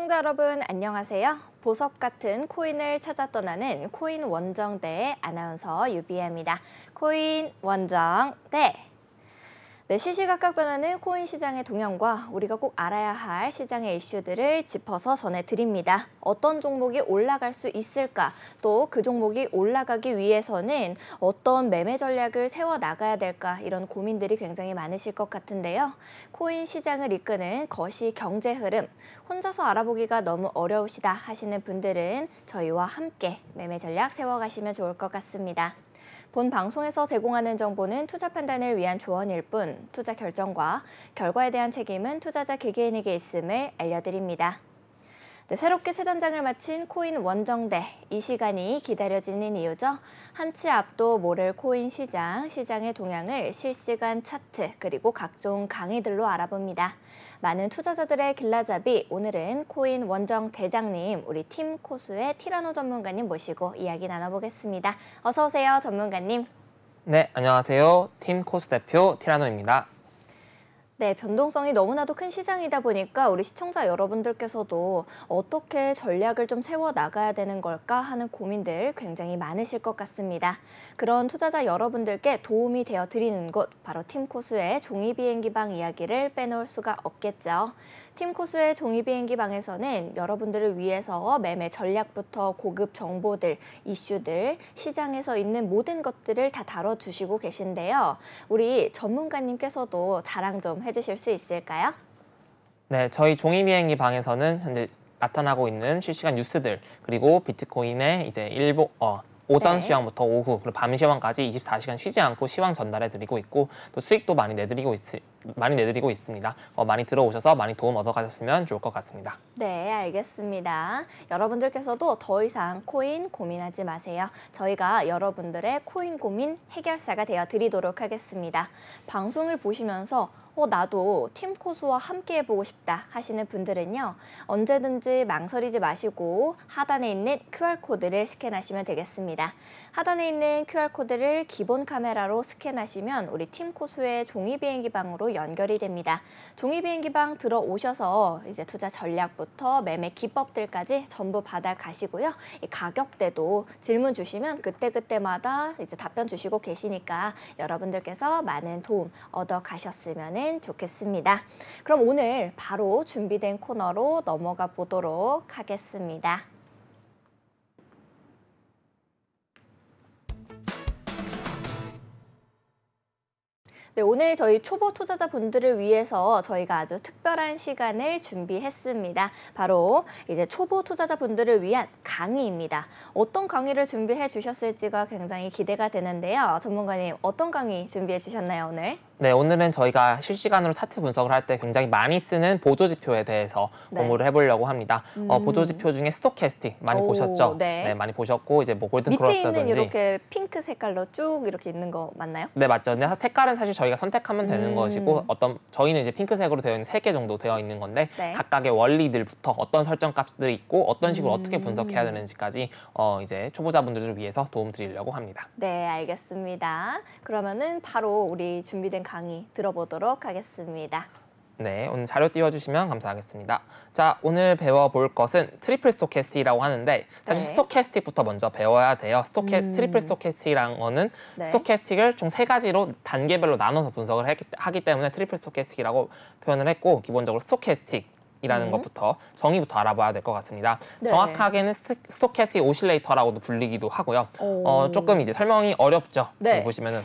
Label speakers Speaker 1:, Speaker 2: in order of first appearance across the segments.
Speaker 1: 시청자 여러분 안녕하세요. 보석 같은 코인을 찾아 떠나는 코인 원정대의 아나운서 유비아입니다. 코인 원정대. 네, 시시각각 변하는 코인 시장의 동향과 우리가 꼭 알아야 할 시장의 이슈들을 짚어서 전해드립니다. 어떤 종목이 올라갈 수 있을까? 또 그 종목이 올라가기 위해서는 어떤 매매 전략을 세워나가야 될까? 이런 고민들이 굉장히 많으실 것 같은데요. 코인 시장을 이끄는 거시 경제 흐름, 혼자서 알아보기가 너무 어려우시다 하시는 분들은 저희와 함께 매매 전략 세워가시면 좋을 것 같습니다. 본 방송에서 제공하는 정보는 투자 판단을 위한 조언일 뿐 투자 결정과 결과에 대한 책임은 투자자 개개인에게 있음을 알려드립니다. 네, 새롭게 세 단장을 마친 코인 원정대, 이 시간이 기다려지는 이유죠. 한 치 앞도 모를 코인 시장의 동향을 실시간 차트 그리고 각종 강의들로 알아봅니다. 많은 투자자들의 길라잡이, 오늘은 코인 원정 대장님, 우리 팀 코스의 티라노 전문가님 모시고 이야기 나눠보겠습니다. 어서 오세요, 전문가님.
Speaker 2: 네, 안녕하세요. 팀 코스 대표 티라노입니다.
Speaker 1: 네, 변동성이 너무나도 큰 시장이다 보니까 우리 시청자 여러분들께서도 어떻게 전략을 좀 세워나가야 되는 걸까 하는 고민들 굉장히 많으실 것 같습니다. 그런 투자자 여러분들께 도움이 되어 드리는 곳, 바로 팀코스의 종이비행기방 이야기를 빼놓을 수가 없겠죠. 팀코스의 종이비행기방에서는 여러분들을 위해서 매매 전략부터 고급 정보들, 이슈들, 시장에서 있는 모든 것들을 다 다뤄주시고 계신데요. 우리 전문가님께서도 자랑 좀 해주실 수 있을까요?
Speaker 2: 네, 저희 종이비행기 방에서는 현재 나타나고 있는 실시간 뉴스들, 그리고 비트코인의 이제 오전 시황부터 오후, 그리고 밤 시황까지 24시간 쉬지 않고 시황 전달해 드리고 있고, 또 수익도 많이 내드리고 있습니다. 많이 들어오셔서 많이 도움 얻어 가셨으면 좋을 것 같습니다.
Speaker 1: 네, 알겠습니다. 여러분들께서도 더 이상 코인 고민하지 마세요. 저희가 여러분들의 코인 고민 해결사가 되어 드리도록 하겠습니다. 방송을 보시면서 나도 팀코스와 함께 해보고 싶다 하시는 분들은요, 언제든지 망설이지 마시고 하단에 있는 QR코드를 스캔하시면 되겠습니다. 하단에 있는 QR코드를 기본 카메라로 스캔하시면 우리 팀코스의 종이비행기방으로 연결이 됩니다. 종이비행기방 들어오셔서 이제 투자 전략부터 매매 기법들까지 전부 받아가시고요. 이 가격대도 질문 주시면 그때그때마다 이제 답변 주시고 계시니까 여러분들께서 많은 도움 얻어 가셨으면 좋겠습니다. 그럼 오늘 바로 준비된 코너로 넘어가 보도록 하겠습니다. 네, 오늘 저희 초보 투자자분들을 위해서 저희가 아주 특별한 시간을 준비했습니다. 바로 이제 초보 투자자분들을 위한 강의입니다. 어떤 강의를 준비해 주셨을지가 굉장히 기대가 되는데요. 전문가님, 어떤 강의 준비해 주셨나요, 오늘?
Speaker 2: 네, 오늘은 저희가 실시간으로 차트 분석을 할 때 굉장히 많이 쓰는 보조지표에 대해서 공부를 해보려고 합니다. 보조지표 중에 스토캐스틱 많이 보셨죠? 네, 많이 보셨고, 이제 뭐 골든 크로스라든지
Speaker 1: 밑에 있는 이렇게 핑크 색깔로 쭉 이렇게 있는 거 맞나요?
Speaker 2: 네, 맞죠. 근데 색깔은 사실 저희가 선택하면 되는 것이고, 저희는 이제 핑크색으로 되어 있는 3개 정도 되어 있는 건데, 각각의 원리들부터 어떤 설정 값들이 있고 어떤 식으로 어떻게 분석해야 되는지까지 이제 초보자분들을 위해서 도움 드리려고 합니다.
Speaker 1: 네, 알겠습니다. 그러면은 바로 우리 준비된 강의 들어보도록 하겠습니다.
Speaker 2: 네, 오늘 자료 띄워주시면 감사하겠습니다. 자, 오늘 배워볼 것은 트리플 스토캐스틱이라고 하는데, 사실 스토캐스틱부터 먼저 배워야 돼요. 트리플 스토캐스틱이라는 거는 스토캐스틱을 총 3가지로 단계별로 나눠서 분석을 하기 때문에 트리플 스토캐스틱이라고 표현을 했고, 기본적으로 스토캐스틱이라는 것부터 정의부터 알아봐야 될 것 같습니다. 정확하게는 스토캐스틱 오실레이터라고도 불리기도 하고요. 조금 이제 설명이 어렵죠. 보시면은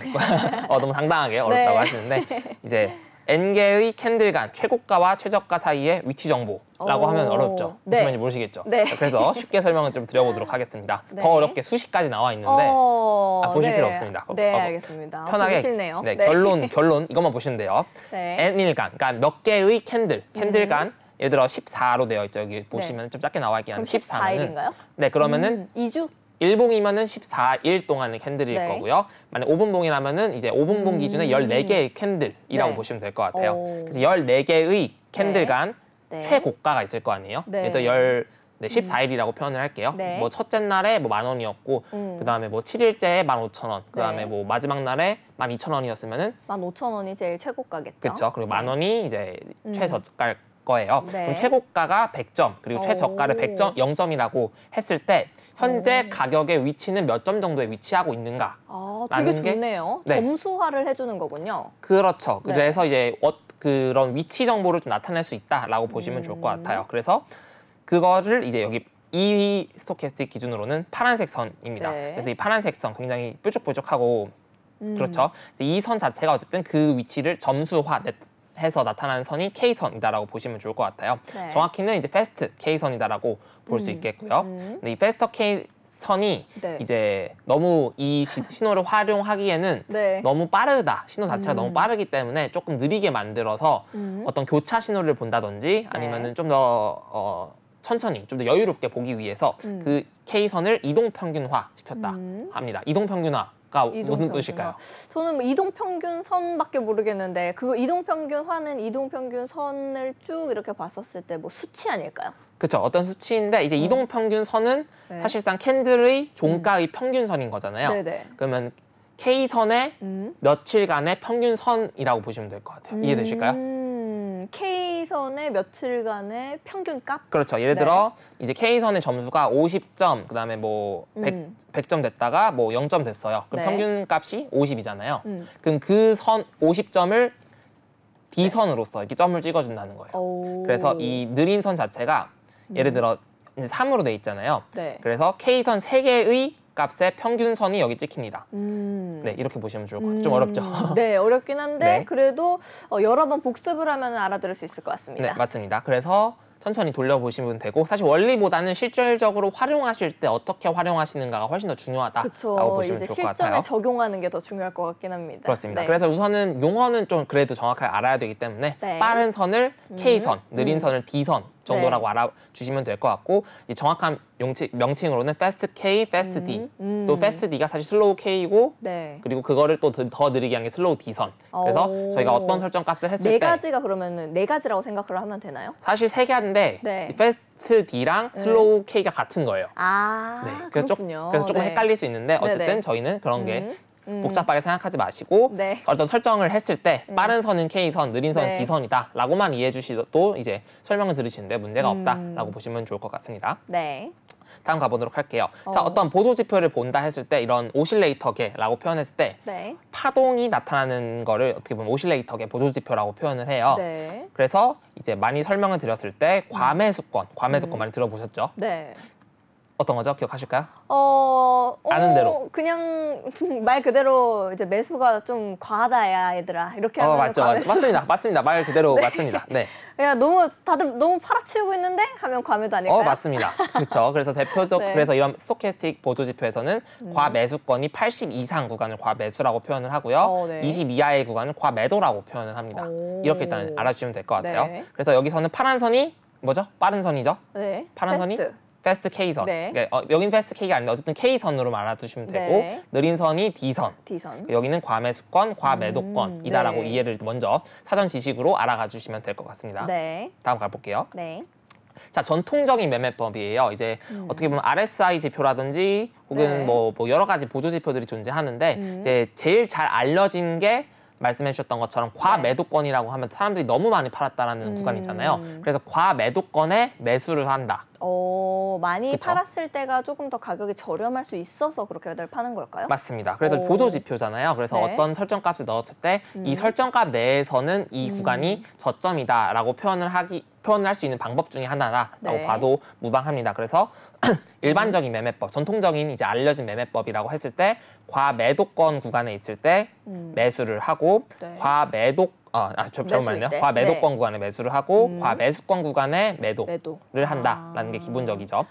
Speaker 2: 너무 당당하게 어렵다고 하시는데, 이제 N개의 캔들 간 최고가와 최저가 사이의 위치 정보라고 하면 어렵죠. 무슨 말인지 모르시겠죠. 그래서 쉽게 설명을 좀 드려보도록 하겠습니다. 더 어렵게 수식까지 나와 있는데 보실 필요 없습니다.
Speaker 1: 네, 알겠습니다.
Speaker 2: 편하게 결론 이것만 보시면 돼요. N일간, 그러니까 몇 개의 캔들 간, 예를 들어 14로 되어 있죠. 여기 보시면 좀 작게 나와 있긴 한데
Speaker 1: 14일인가요?
Speaker 2: 네, 그러면은
Speaker 1: 2주?
Speaker 2: 1봉이면은 14일 동안의 캔들일 거고요. 만약 5분봉이라면은 이제 5분봉 기준에 14개의 캔들이라고 보시면 될 것 같아요. 그래서 14개의 캔들 간 최고가가 있을 거 아니에요. 그래서 14일이라고 표현을 할게요. 뭐 첫째 날에 뭐 10,000원이었고, 그 다음에 뭐 7일째에 15,000원, 그 다음에 뭐 마지막 날에 12,000원이었으면은
Speaker 1: 15,000원이 제일 최고가겠죠.
Speaker 2: 그렇죠. 그리고 10,000원이 이제 최저가일 거예요.
Speaker 1: 네.
Speaker 2: 그럼 최고가가 100점, 그리고 최저가를 100점, 0점이라고 했을 때 현재 가격의 위치는 몇 점 정도에 위치하고 있는가?
Speaker 1: 되게 좋네요.
Speaker 2: 네.
Speaker 1: 점수화를 해주는 거군요.
Speaker 2: 그렇죠.
Speaker 1: 네.
Speaker 2: 그래서 이제 그런 위치 정보를 좀 나타낼 수 있다라고 보시면 좋을 것 같아요. 그래서 그거를 이제 여기 이 스토캐스틱 기준으로는 파란색 선입니다.
Speaker 1: 네.
Speaker 2: 그래서 이 파란색 선 굉장히 뾰족뾰족하고 그렇죠. 이 선 자체가 어쨌든 그 위치를 점수화해서 나타나는 선이 K선이다라고 보시면 좋을 것 같아요.
Speaker 1: 네.
Speaker 2: 정확히는 이제 패스트 K선이다라고 볼 수 있겠고요. 근데 이 패스터 K선이
Speaker 1: 네.
Speaker 2: 이제 너무 이 신호를 활용하기에는
Speaker 1: 네.
Speaker 2: 너무 빠르다. 신호 자체가 너무 빠르기 때문에 조금 느리게 만들어서 어떤 교차 신호를 본다든지 아니면은 좀 더 천천히 좀 더 여유롭게 보기 위해서 그 K선을 이동평균화 시켰다 합니다. 이동평균화가 무슨 뜻일까요?
Speaker 1: 저는 뭐 이동평균선밖에 모르겠는데 그 이동평균화는 이동평균선을 쭉 이렇게 봤었을 때 뭐 수치 아닐까요?
Speaker 2: 그렇죠. 어떤 수치인데 이제 이동평균선은
Speaker 1: 네.
Speaker 2: 사실상 캔들의 종가의 평균선인 거잖아요.
Speaker 1: 네네.
Speaker 2: 그러면 K선의 며칠간의 평균선이라고 보시면 될 것 같아요. 이해되실까요?
Speaker 1: K선의 며칠간의 평균값?
Speaker 2: 그렇죠. 예를 들어 이제 K선의 점수가 50점, 그다음에 뭐 100점 됐다가 뭐 0점 됐어요. 그럼
Speaker 1: 네.
Speaker 2: 평균값이 50이잖아요. 그럼 그 선 50점을 D선으로서 이렇게 점을 찍어준다는 거예요. 그래서 이 느린 선 자체가 예를 들어 이제 3으로 돼 있잖아요.
Speaker 1: 네.
Speaker 2: 그래서 K선 3개의 값의 평균선이 여기 찍힙니다. 네, 이렇게 보시면 좋을 것 같아요. 좀 어렵죠?
Speaker 1: 네, 어렵긴 한데
Speaker 2: 네.
Speaker 1: 그래도 여러 번 복습을 하면 알아들을 수 있을 것 같습니다.
Speaker 2: 네, 맞습니다. 그래서 천천히 돌려보시면 되고 사실 원리보다는 실질적으로 활용하실 때 어떻게 활용하시는가가 훨씬 더 중요하다라고
Speaker 1: 그쵸.
Speaker 2: 보시면
Speaker 1: 이제
Speaker 2: 좋을 것
Speaker 1: 실전에
Speaker 2: 같아요.
Speaker 1: 적용하는 게 더 중요할 것 같긴 합니다.
Speaker 2: 그렇습니다.
Speaker 1: 네.
Speaker 2: 그래서 우선은 용어는 좀 그래도 정확하게 알아야 되기 때문에
Speaker 1: 네.
Speaker 2: 빠른 선을 K선, 느린 선을 D선 정도라고 알아주시면 될 것 같고 이 정확한 명칭으로는 Fast K, Fast D 또 Fast D가 사실 슬로우 K이고
Speaker 1: 네.
Speaker 2: 그리고 그거를 또 더 느리게 한 게 슬로우 D선. 그래서 저희가 어떤 설정 값을 했을
Speaker 1: 네
Speaker 2: 때
Speaker 1: 가지가 그러면은 네 가지라고 생각을 하면 되나요?
Speaker 2: 사실 세 개인데
Speaker 1: 네.
Speaker 2: 이 Fast D랑 슬로우 K가 같은 거예요.
Speaker 1: 아,
Speaker 2: 그래서
Speaker 1: 그렇군요.
Speaker 2: 그래서 조금
Speaker 1: 네.
Speaker 2: 헷갈릴 수 있는데 어쨌든
Speaker 1: 네네.
Speaker 2: 저희는 그런 게 복잡하게 생각하지 마시고
Speaker 1: 네.
Speaker 2: 어떤 설정을 했을 때 빠른 선은 K선, 느린 선은
Speaker 1: 네.
Speaker 2: D선이다 라고만 이해해 주시도 이제 설명을 들으시는데 문제가 없다라고 보시면 좋을 것 같습니다.
Speaker 1: 네.
Speaker 2: 다음 가보도록 할게요. 자, 어떤 보조 지표를 본다 했을 때 이런 오실레이터계라고 표현했을 때
Speaker 1: 네.
Speaker 2: 파동이 나타나는 거를 어떻게 보면 오실레이터계 보조 지표라고 표현을 해요.
Speaker 1: 네.
Speaker 2: 그래서 이제 많이 설명을 드렸을 때 과매수권 많이 들어보셨죠?
Speaker 1: 네.
Speaker 2: 어떤 거죠? 기억하실까요?
Speaker 1: 아는
Speaker 2: 대로.
Speaker 1: 그냥 말 그대로 이제 매수가 좀 과하다야 얘들아 이렇게 하면
Speaker 2: 맞죠. 맞습니다. 말 그대로 맞습니다. 네.
Speaker 1: 그냥 다들 너무 팔아치우고 있는데 하면 과매도 아닐까요?
Speaker 2: 맞습니다. 그렇죠. 그래서 대표적
Speaker 1: 네.
Speaker 2: 그래서 이런 스토캐스틱 보조 지표에서는 과매수권이 80 이상 구간을 과매수라고 표현을 하고요.
Speaker 1: 네.
Speaker 2: 20 이하의 구간을 과매도라고 표현을 합니다. 이렇게 일단 알아주시면 될 것 같아요.
Speaker 1: 네.
Speaker 2: 그래서 여기서는 파란 선이 뭐죠? 빠른 선이죠?
Speaker 1: 네.
Speaker 2: 파란 선이
Speaker 1: 패스트.
Speaker 2: 패스트 K선.
Speaker 1: 네.
Speaker 2: 그러니까 여긴 패스트 K가 아닌데 어쨌든 K선으로 알아두시면 되고
Speaker 1: 네.
Speaker 2: 느린 선이 D선.
Speaker 1: D선.
Speaker 2: 여기는 과매수권, 과매도권이다라고
Speaker 1: 네.
Speaker 2: 이해를 먼저 사전 지식으로 알아가 주시면 될 것 같습니다.
Speaker 1: 네.
Speaker 2: 다음 가볼게요.
Speaker 1: 네.
Speaker 2: 자, 전통적인 매매법이에요. 이제 어떻게 보면 RSI 지표라든지 혹은
Speaker 1: 네.
Speaker 2: 뭐 여러 가지 보조 지표들이 존재하는데 이제 제일 잘 알려진 게 말씀해 주셨던 것처럼 과매도권이라고 하면 사람들이 너무 많이 팔았다라는 구간이 있잖아요. 그래서 과매도권에 매수를 한다.
Speaker 1: 많이
Speaker 2: 그쵸?
Speaker 1: 팔았을 때가 조금 더 가격이 저렴할 수 있어서 그렇게들 파는 걸까요?
Speaker 2: 맞습니다. 그래서 보조 지표잖아요. 그래서
Speaker 1: 네.
Speaker 2: 어떤 설정값을 넣었을 때 이 설정값 내에서는 이 구간이 저점이다라고 표현을 할 수 있는 방법 중에 하나다라고
Speaker 1: 네.
Speaker 2: 봐도 무방합니다. 그래서 일반적인 매매법, 전통적인 이제 알려진 매매법이라고 했을 때 과매도권 구간에 있을 때 매수를 하고
Speaker 1: 네.
Speaker 2: 잠깐만요.
Speaker 1: 때?
Speaker 2: 과매도권
Speaker 1: 네.
Speaker 2: 구간에 매수를 하고 과매수권 구간에 매도를
Speaker 1: 매도.
Speaker 2: 한다라는 게 기본적이죠.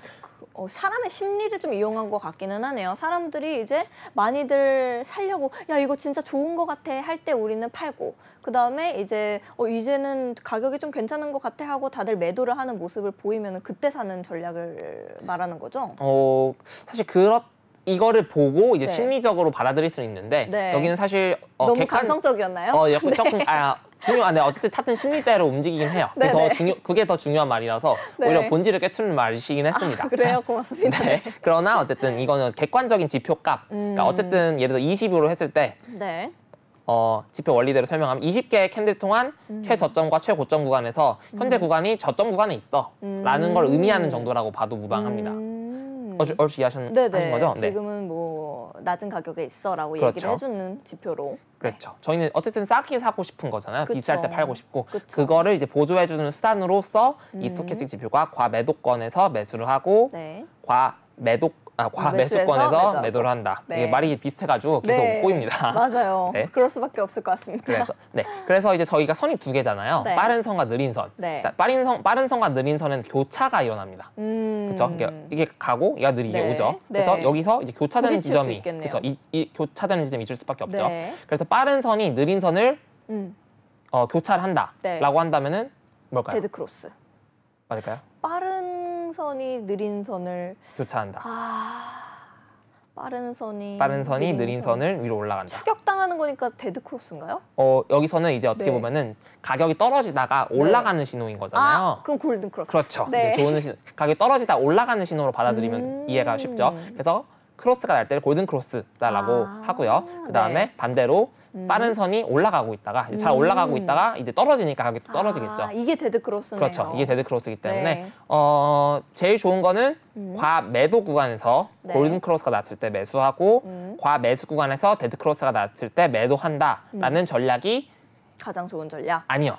Speaker 1: 사람의 심리를 좀 이용한 것 같기는 하네요. 사람들이 이제 많이들 살려고 야 이거 진짜 좋은 것 같아 할 때 우리는 팔고 그 다음에 이제 이제는 가격이 좀 괜찮은 것 같아 하고 다들 매도를 하는 모습을 보이면 그때 사는 전략을 말하는 거죠.
Speaker 2: 사실 이거를 보고 이제
Speaker 1: 네.
Speaker 2: 심리적으로 받아들일 수는 있는데
Speaker 1: 네.
Speaker 2: 여기는 사실
Speaker 1: 너무 감성적이었나요?
Speaker 2: 조금 중요한데 어쨌든 하여튼 심리대로 움직이긴 해요. 그게 더 중요한 말이라서
Speaker 1: 네.
Speaker 2: 오히려 본질을 깨트리는 말이시긴 했습니다.
Speaker 1: 그래요? 고맙습니다.
Speaker 2: 네. 그러나 어쨌든 이거는 객관적인 지표값. 그러니까 어쨌든 예를 들어 20으로 했을 때
Speaker 1: 네.
Speaker 2: 지표 원리대로 설명하면 20개의 캔들 동안 최저점과 최고점 구간에서 현재 구간이 저점 구간에 있어 라는 걸 의미하는 정도라고 봐도 무방합니다. 얼추 이해하신 거죠? 네.
Speaker 1: 지금은 뭐 낮은 가격에 있어라고
Speaker 2: 그렇죠.
Speaker 1: 얘기를 해주는 지표로.
Speaker 2: 그렇죠. 저희는 어쨌든 싸게 사고 싶은 거잖아요.
Speaker 1: 그쵸.
Speaker 2: 비쌀 때 팔고 싶고
Speaker 1: 그쵸.
Speaker 2: 그거를 이제 보조해주는 수단으로서 이 스토캐스틱 지표가 과매도권에서 매수를 하고
Speaker 1: 네.
Speaker 2: 과매수권에서 매도를 한다.
Speaker 1: 네.
Speaker 2: 이게 말이 비슷해가지고 계속
Speaker 1: 네.
Speaker 2: 꼬입니다.
Speaker 1: 맞아요.
Speaker 2: 네.
Speaker 1: 그럴 수밖에 없을 것 같습니다.
Speaker 2: 그래서 이제 저희가 선이 두 개잖아요.
Speaker 1: 네.
Speaker 2: 빠른 선과 느린 선.
Speaker 1: 네.
Speaker 2: 자, 빠른 선과 느린 선은 교차가 일어납니다. 그렇죠? 이게 가고 얘가 느리게
Speaker 1: 네.
Speaker 2: 오죠.
Speaker 1: 네.
Speaker 2: 그래서 여기서 이제 교차되는
Speaker 1: 부딪힐 수
Speaker 2: 지점이
Speaker 1: 있겠네요.
Speaker 2: 그렇죠. 이 교차되는 지점이 있을 수밖에 없죠.
Speaker 1: 네.
Speaker 2: 그래서 빠른 선이 느린 선을 교차를 한다라고
Speaker 1: 네.
Speaker 2: 한다면은 뭘까요?
Speaker 1: 데드 크로스.
Speaker 2: 맞을까요?
Speaker 1: 빠른 선이 느린 선을
Speaker 2: 교차한다.
Speaker 1: 빠른 선이
Speaker 2: 느린 선을 위로 올라간다.
Speaker 1: 추격당하는 거니까 데드 크로스인가요?
Speaker 2: 여기서는 이제 어떻게
Speaker 1: 네.
Speaker 2: 보면은 가격이 떨어지다가 올라가는 신호인 거잖아요.
Speaker 1: 그럼 골든 크로스.
Speaker 2: 그렇죠.
Speaker 1: 네.
Speaker 2: 이제 좋은 가격이 떨어지다 올라가는 신호로 받아들이면 이해가 쉽죠. 그래서 크로스가 날 때를 골든 크로스다라고 하고요. 그 다음에
Speaker 1: 네.
Speaker 2: 반대로 빠른 선이 올라가고 있다가 이제 잘 올라가고 있다가 이제 떨어지니까 가격이 또 떨어지겠죠.
Speaker 1: 이게 데드 크로스네요.
Speaker 2: 그렇죠. 이게 데드 크로스이기 때문에
Speaker 1: 네.
Speaker 2: 제일 좋은 거는 과매도 구간에서
Speaker 1: 네.
Speaker 2: 골든 크로스가 났을 때 매수하고 과매수 구간에서 데드 크로스가 났을 때 매도한다라는 전략이
Speaker 1: 가장 좋은 전략.
Speaker 2: 아니요.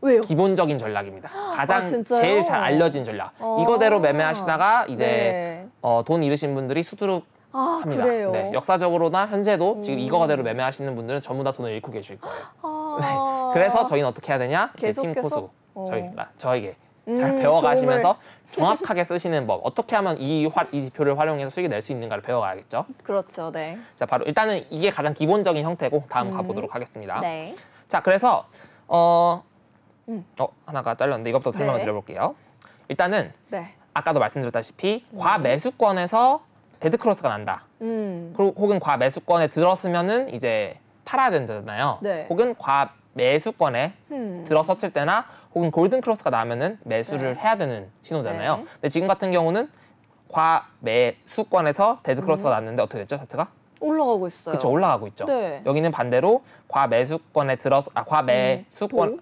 Speaker 1: 왜요?
Speaker 2: 기본적인 전략입니다. 가장
Speaker 1: 진짜요?
Speaker 2: 제일 잘 알려진 전략. 이거대로 매매하시다가 이제
Speaker 1: 네.
Speaker 2: 돈 잃으신 분들이 수두룩 합니다.
Speaker 1: 그래요?
Speaker 2: 네, 역사적으로나 현재도 지금 이거대로 매매하시는 분들은 전부 다 돈을 잃고 계실 거예요. 네. 그래서 저희는 어떻게 해야 되냐? 제 팀
Speaker 1: 계속해서?
Speaker 2: 코수 저에게 잘 배워가시면서 정확하게 쓰시는 법, 어떻게 하면 이 지표를 활용해서 수익을 낼 수 있는가를 배워가야겠죠.
Speaker 1: 그렇죠. 네.
Speaker 2: 자, 바로 일단은 이게 가장 기본적인 형태고 다음 가보도록 하겠습니다.
Speaker 1: 네.
Speaker 2: 자, 그래서 하나가 잘렸는데 이것부터 설명을 드려볼게요. 일단은
Speaker 1: 네.
Speaker 2: 아까도 말씀드렸다시피 과매수권에서 데드 크로스가 난다. 혹은 과매수권에 들었으면은 이제 팔아야 된다잖아요.
Speaker 1: 네.
Speaker 2: 혹은 과매수권에 들어섰을 때나 혹은 골든 크로스가 나면은 매수를 해야 되는 신호잖아요.
Speaker 1: 네.
Speaker 2: 근데 지금 같은 경우는 과매수권에서 데드 크로스가 났는데 어떻게 됐죠, 차트가?
Speaker 1: 올라가고 있어요.
Speaker 2: 그렇죠, 올라가고 있죠.
Speaker 1: 네.
Speaker 2: 여기는 반대로 과매수권에 과매수권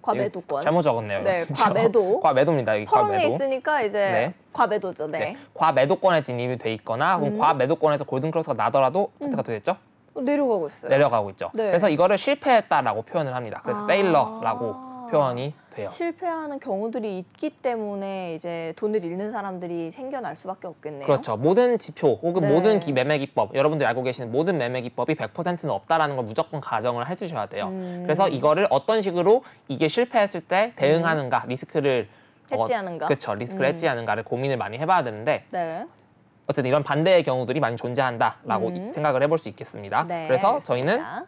Speaker 1: 과매도권.
Speaker 2: 잘못 적었네요.
Speaker 1: 네,
Speaker 2: 진짜.
Speaker 1: 과매도.
Speaker 2: 과매도입니다. 여기
Speaker 1: 펄원에
Speaker 2: 과매도.
Speaker 1: 있으니까 이제
Speaker 2: 네.
Speaker 1: 과매도죠. 네.
Speaker 2: 네. 과매도권에 진입이 돼 있거나 혹은 과매도권에서 골든 크로스가 나더라도 차트가 어떻게 됐죠?
Speaker 1: 내려가고 있어요.
Speaker 2: 내려가고 있죠.
Speaker 1: 네.
Speaker 2: 그래서 이거를 실패했다라고 표현을 합니다. 그래서 failur라고 표현이 돼요.
Speaker 1: 실패하는 경우들이 있기 때문에 이제 돈을 잃는 사람들이 생겨날 수밖에 없겠네요.
Speaker 2: 그렇죠. 모든 지표 혹은
Speaker 1: 네.
Speaker 2: 모든 매매 기법, 여러분들이 알고 계시는 모든 매매 기법이 100%는 없다라는 걸 무조건 가정을 해주셔야 돼요. 그래서 이거를 어떤 식으로 이게 실패했을 때 대응하는가, 리스크를
Speaker 1: 해지하는가.
Speaker 2: 그렇죠. 리스크를 해지하는가를 고민을 많이 해봐야 되는데
Speaker 1: 네.
Speaker 2: 어쨌든 이런 반대의 경우들이 많이 존재한다라고 생각을 해볼 수 있겠습니다.
Speaker 1: 네,
Speaker 2: 그래서
Speaker 1: 알겠습니다.
Speaker 2: 저희는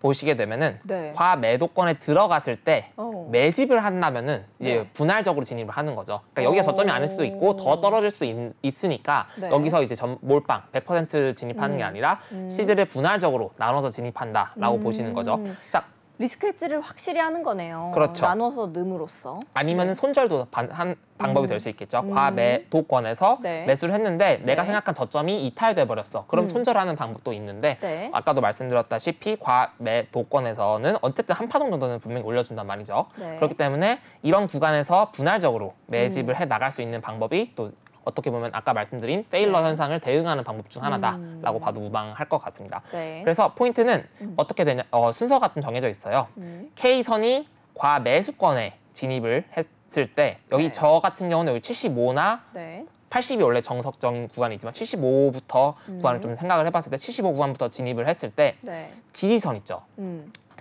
Speaker 2: 보시게 되면은
Speaker 1: 네.
Speaker 2: 과매도권에 들어갔을 때 매집을 한다면은 이제
Speaker 1: 네.
Speaker 2: 분할적으로 진입을 하는 거죠. 그러니까 여기가 저점이 아닐 수도 있고 더 떨어질 수 있으니까
Speaker 1: 네.
Speaker 2: 여기서 이제 몰빵 100% 진입하는 게 아니라 시드를 분할적으로 나눠서 진입한다라고 보시는 거죠. 자,
Speaker 1: 리스크 해지를 확실히 하는 거네요.
Speaker 2: 그렇죠.
Speaker 1: 나눠서 넣음으로써.
Speaker 2: 아니면은 손절도 한 방법이 될 수 있겠죠. 과매도권에서
Speaker 1: 네.
Speaker 2: 매수를 했는데 내가
Speaker 1: 네.
Speaker 2: 생각한 저점이 이탈돼 버렸어. 그럼 손절하는 방법도 있는데
Speaker 1: 네.
Speaker 2: 아까도 말씀드렸다시피 과매도권에서는 어쨌든 한 파동 정도는 분명히 올려준단 말이죠.
Speaker 1: 네.
Speaker 2: 그렇기 때문에 이런 구간에서 분할적으로 매집을 해 나갈 수 있는 방법이 또 어떻게 보면 아까 말씀드린 페일러 현상을 대응하는 방법 중 하나다라고 봐도 무방할 것 같습니다.
Speaker 1: 네.
Speaker 2: 그래서 포인트는 어떻게 되냐? 순서가 좀 정해져 있어요. K선이 과매수권에 진입을 했을 때 여기
Speaker 1: 네.
Speaker 2: 저 같은 경우는 여기 75나
Speaker 1: 네.
Speaker 2: 80이 원래 정석적인 구간이지만 75부터 구간을 좀 생각을 해봤을 때 75 구간부터 진입을 했을 때
Speaker 1: 네.
Speaker 2: 지지선 있죠.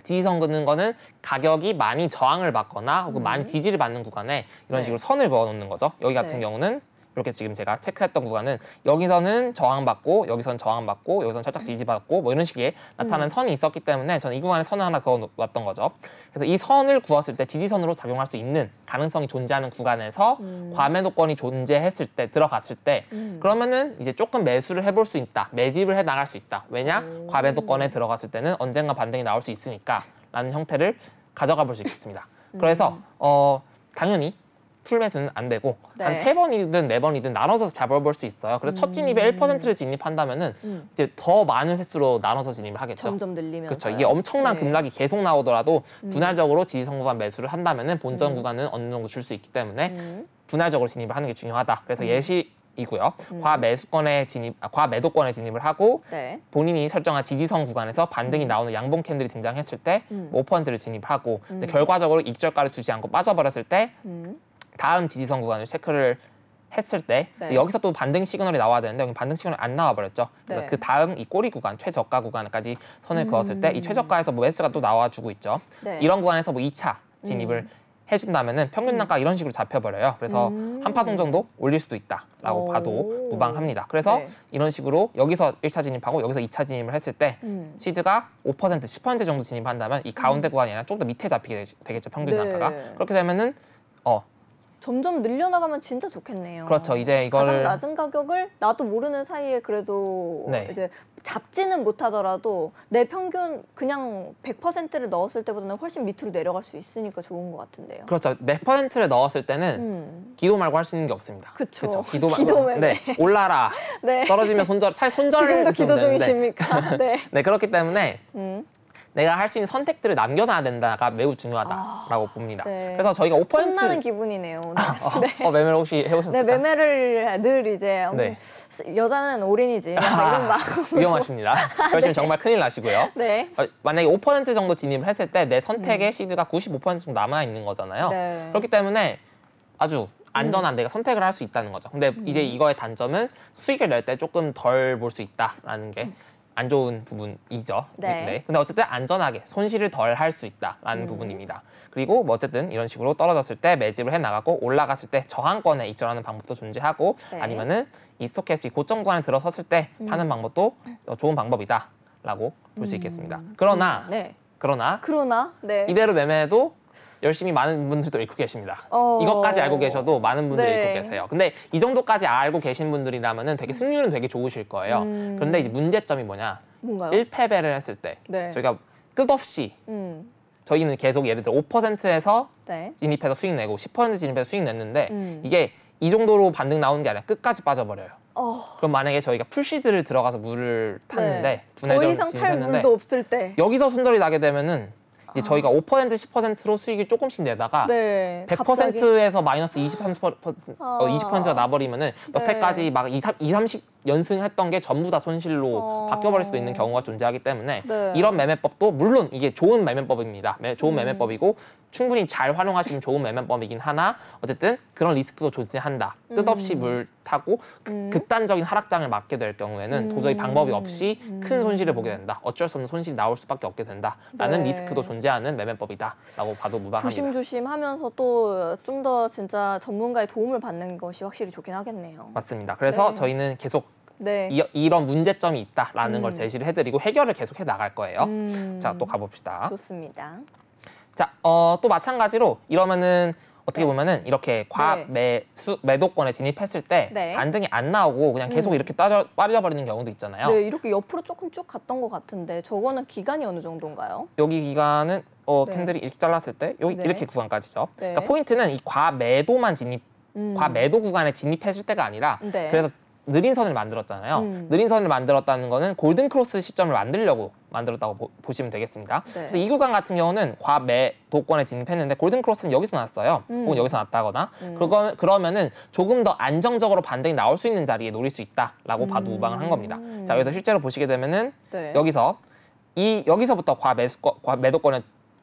Speaker 2: 지지선 긋는 거는 가격이 많이 저항을 받거나 혹은 많이 지지를 받는 구간에 이런
Speaker 1: 네.
Speaker 2: 식으로 선을 그어 놓는 거죠. 여기 같은
Speaker 1: 네.
Speaker 2: 경우는 이렇게 지금 제가 체크했던 구간은 여기서는 저항받고 여기서는 저항받고 여기서는 살짝 지지받고 뭐 이런 식의 나타나는 선이 있었기 때문에 저는 이 구간에 선을 하나 그어 놨던 거죠. 그래서 이 선을 그었을 때 지지선으로 작용할 수 있는 가능성이 존재하는 구간에서 과매도권이 존재했을 때 들어갔을 때 그러면은 이제 조금 매수를 해볼 수 있다. 매집을 해 나갈 수 있다. 왜냐? 과매도권에 들어갔을 때는 언젠가 반등이 나올 수 있으니까 라는 형태를 가져가 볼 수 있겠습니다. 그래서 당연히 풀 매수는 안 되고
Speaker 1: 네.
Speaker 2: 한 3번이든 4번이든 나눠서 잡아볼 수 있어요. 그래서 첫 진입에 1%를 진입한다면은 이제 더 많은 횟수로 나눠서 진입을 하겠죠.
Speaker 1: 점점 늘리면서.
Speaker 2: 그렇죠. 이게 엄청난
Speaker 1: 네.
Speaker 2: 급락이 계속 나오더라도 분할적으로 지지선 구간 매수를 한다면은 본전 구간은 어느 정도 줄 수 있기 때문에 분할적으로 진입을 하는 게 중요하다. 그래서 예시이고요. 과매도권에 진입을 하고
Speaker 1: 네.
Speaker 2: 본인이 설정한 지지선 구간에서 반등이 나오는 양봉 캔들이 등장했을 때 5%를 진입하고 근데 결과적으로 익절가를 주지 않고 빠져버렸을 때 다음 지지선 구간을 체크를 했을 때
Speaker 1: 네.
Speaker 2: 여기서 또 반등 시그널이 나와야 되는데 여기 반등 시그널이 안 나와버렸죠. 그래서
Speaker 1: 네.
Speaker 2: 그 다음 이 꼬리 구간, 최저가 구간까지 선을 그었을 때 이 최저가에서 뭐 매수가 또 나와주고 있죠.
Speaker 1: 네.
Speaker 2: 이런 구간에서 뭐 2차 진입을 해준다면은 평균 단가 이런 식으로 잡혀버려요. 그래서 한 파동 정도 올릴 수도 있다라고 봐도 무방합니다. 그래서
Speaker 1: 네.
Speaker 2: 이런 식으로 여기서 1차 진입하고 여기서 2차 진입을 했을 때 시드가 5%, 10% 정도 진입한다면 이 가운데 구간이 아니라 좀 더 밑에 잡히게 되겠죠. 평균
Speaker 1: 네.
Speaker 2: 단가가. 그렇게 되면은
Speaker 1: 점점 늘려나가면 진짜 좋겠네요.
Speaker 2: 그렇죠. 이제 이거를
Speaker 1: 가장 낮은 가격을 나도 모르는 사이에 그래도
Speaker 2: 네.
Speaker 1: 이제 잡지는 못하더라도 내 평균 그냥 100%를 넣었을 때보다는 훨씬 밑으로 내려갈 수 있으니까 좋은 것 같은데요.
Speaker 2: 그렇죠. 몇 퍼센트를 넣었을 때는 기도 말고 할 수 있는 게 없습니다.
Speaker 1: 그쵸.
Speaker 2: 기도
Speaker 1: 기도
Speaker 2: 말고. 네. 올라라.
Speaker 1: 네.
Speaker 2: 떨어지면 손절. 차라리 손절을
Speaker 1: 지금도 기도
Speaker 2: 주면 되는데.
Speaker 1: 중이십니까? 네.
Speaker 2: 네, 그렇기 때문에 내가 할 수 있는 선택들을 남겨놔야 된다가 매우 중요하다라고 봅니다.
Speaker 1: 네.
Speaker 2: 그래서 저희가 5%
Speaker 1: 혼나는 기분이네요. 오늘. 네.
Speaker 2: 매매를 혹시 해보셨어요?
Speaker 1: 네, 매매를 늘 이제
Speaker 2: 네.
Speaker 1: 여자는 올인이지 이런 마음.
Speaker 2: 위험하십니다. 그러시면 정말 큰일 나시고요.
Speaker 1: 네.
Speaker 2: 만약에 5% 정도 진입을 했을 때 내 선택의 시드가 95% 정도 남아 있는 거잖아요.
Speaker 1: 네.
Speaker 2: 그렇기 때문에 아주 안전한 내가 선택을 할 수 있다는 거죠. 근데 이제 이거의 단점은 수익을 낼 때 조금 덜 볼 수 있다라는 게 안 좋은 부분이죠.
Speaker 1: 네.
Speaker 2: 근데 어쨌든 안전하게 손실을 덜 할 수 있다라는 부분입니다. 그리고 뭐 어쨌든 이런 식으로 떨어졌을 때 매집을 해 나가고 올라갔을 때 저항권에 익절하는 방법도 존재하고
Speaker 1: 네.
Speaker 2: 아니면은 이 스토캐스틱 고점 구간에 들어섰을 때 파는 방법도 좋은 방법이다라고 볼 수 있겠습니다. 그러나
Speaker 1: 네.
Speaker 2: 그러나
Speaker 1: 네.
Speaker 2: 이대로 매매해도 열심히 많은 분들도 읽고 계십니다. 이것까지 알고 계셔도 많은 분들이
Speaker 1: 네.
Speaker 2: 읽고 계세요. 근데 이 정도까지 알고 계신 분들이라면은 되게 승률은 되게 좋으실 거예요. 그런데 이제 문제점이 뭐냐?
Speaker 1: 뭔가요?
Speaker 2: 1패배를 했을 때
Speaker 1: 네.
Speaker 2: 저희가 끝없이 저희는 계속 예를 들어 5%에서
Speaker 1: 네.
Speaker 2: 진입해서 수익 내고 10% 진입해서 수익 냈는데 이게 이 정도로 반등 나오는 게 아니라 끝까지 빠져버려요. 그럼 만약에 저희가 풀시드를 들어가서 물을 탔는데
Speaker 1: 더 이상 탈 물도 없을 때
Speaker 2: 여기서 손절이 나게 되면은 이제 저희가 5% 10%로 수익을 조금씩 내다가
Speaker 1: 네,
Speaker 2: 100%에서 마이너스 20%가 나버리면은 여태까지 막 20, 30연승했던 게 전부 다 손실로 바뀌어버릴 수도 있는 경우가 존재하기 때문에
Speaker 1: 네.
Speaker 2: 이런 매매법도 물론 이게 좋은 매매법입니다. 좋은 매매법이고 충분히 잘 활용하시면 좋은 매매법이긴 하나 어쨌든 그런 리스크도 존재한다. 끝없이 물 타고 극단적인 하락장을 맞게 될 경우에는 도저히 방법이 없이 큰 손실을 보게 된다. 어쩔 수 없는 손실이 나올 수밖에 없게 된다라는
Speaker 1: 네.
Speaker 2: 리스크도 존재하는 매매법이다라고 봐도 무방합니다.
Speaker 1: 조심조심 하면서 또 좀 더 진짜 전문가의 도움을 받는 것이 확실히 좋긴 하겠네요.
Speaker 2: 맞습니다. 그래서
Speaker 1: 네.
Speaker 2: 저희는 계속
Speaker 1: 네.
Speaker 2: 이런 문제점이 있다라는 걸 제시를 해드리고 해결을 계속 해나갈 거예요. 자, 또 가봅시다.
Speaker 1: 좋습니다.
Speaker 2: 자, 또 마찬가지로 이러면은 어떻게
Speaker 1: 네.
Speaker 2: 보면은 이렇게 매도권에 진입했을 때
Speaker 1: 네.
Speaker 2: 반등이 안 나오고 그냥 계속 이렇게 빠져버리는 경우도 있잖아요.
Speaker 1: 네, 이렇게 옆으로 조금 쭉 갔던 것 같은데 저거는 기간이 어느 정도인가요?
Speaker 2: 여기 기간은
Speaker 1: 네.
Speaker 2: 캔들이 이렇게 잘랐을 때 여기
Speaker 1: 네.
Speaker 2: 이렇게 구간까지죠.
Speaker 1: 네.
Speaker 2: 그러니까 포인트는 이 과매도 구간에 진입했을 때가 아니라
Speaker 1: 네.
Speaker 2: 그래서 느린 선을 만들었잖아요. 느린 선을 만들었다는 거는 골든 크로스 시점을 만들려고 만들었다고 보시면 되겠습니다.
Speaker 1: 네.
Speaker 2: 그래서 이 구간 같은 경우는 과매도권에 진입했는데 골든 크로스는 여기서 났어요. 혹은 여기서 났다거나 그러면은 조금 더 안정적으로 반등이 나올 수 있는 자리에 노릴 수 있다라고 봐도 무방을 한 겁니다. 자, 여기서 실제로 보시게 되면은
Speaker 1: 네.
Speaker 2: 여기서부터 과매도권에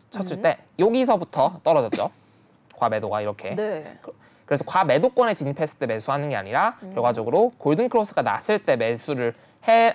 Speaker 2: 쳤을 때 여기서부터 떨어졌죠. 과매도가 이렇게.
Speaker 1: 네.
Speaker 2: 그래서 과매도권에 진입했을 때 매수하는 게 아니라 결과적으로 골든 크로스가 났을 때 매수를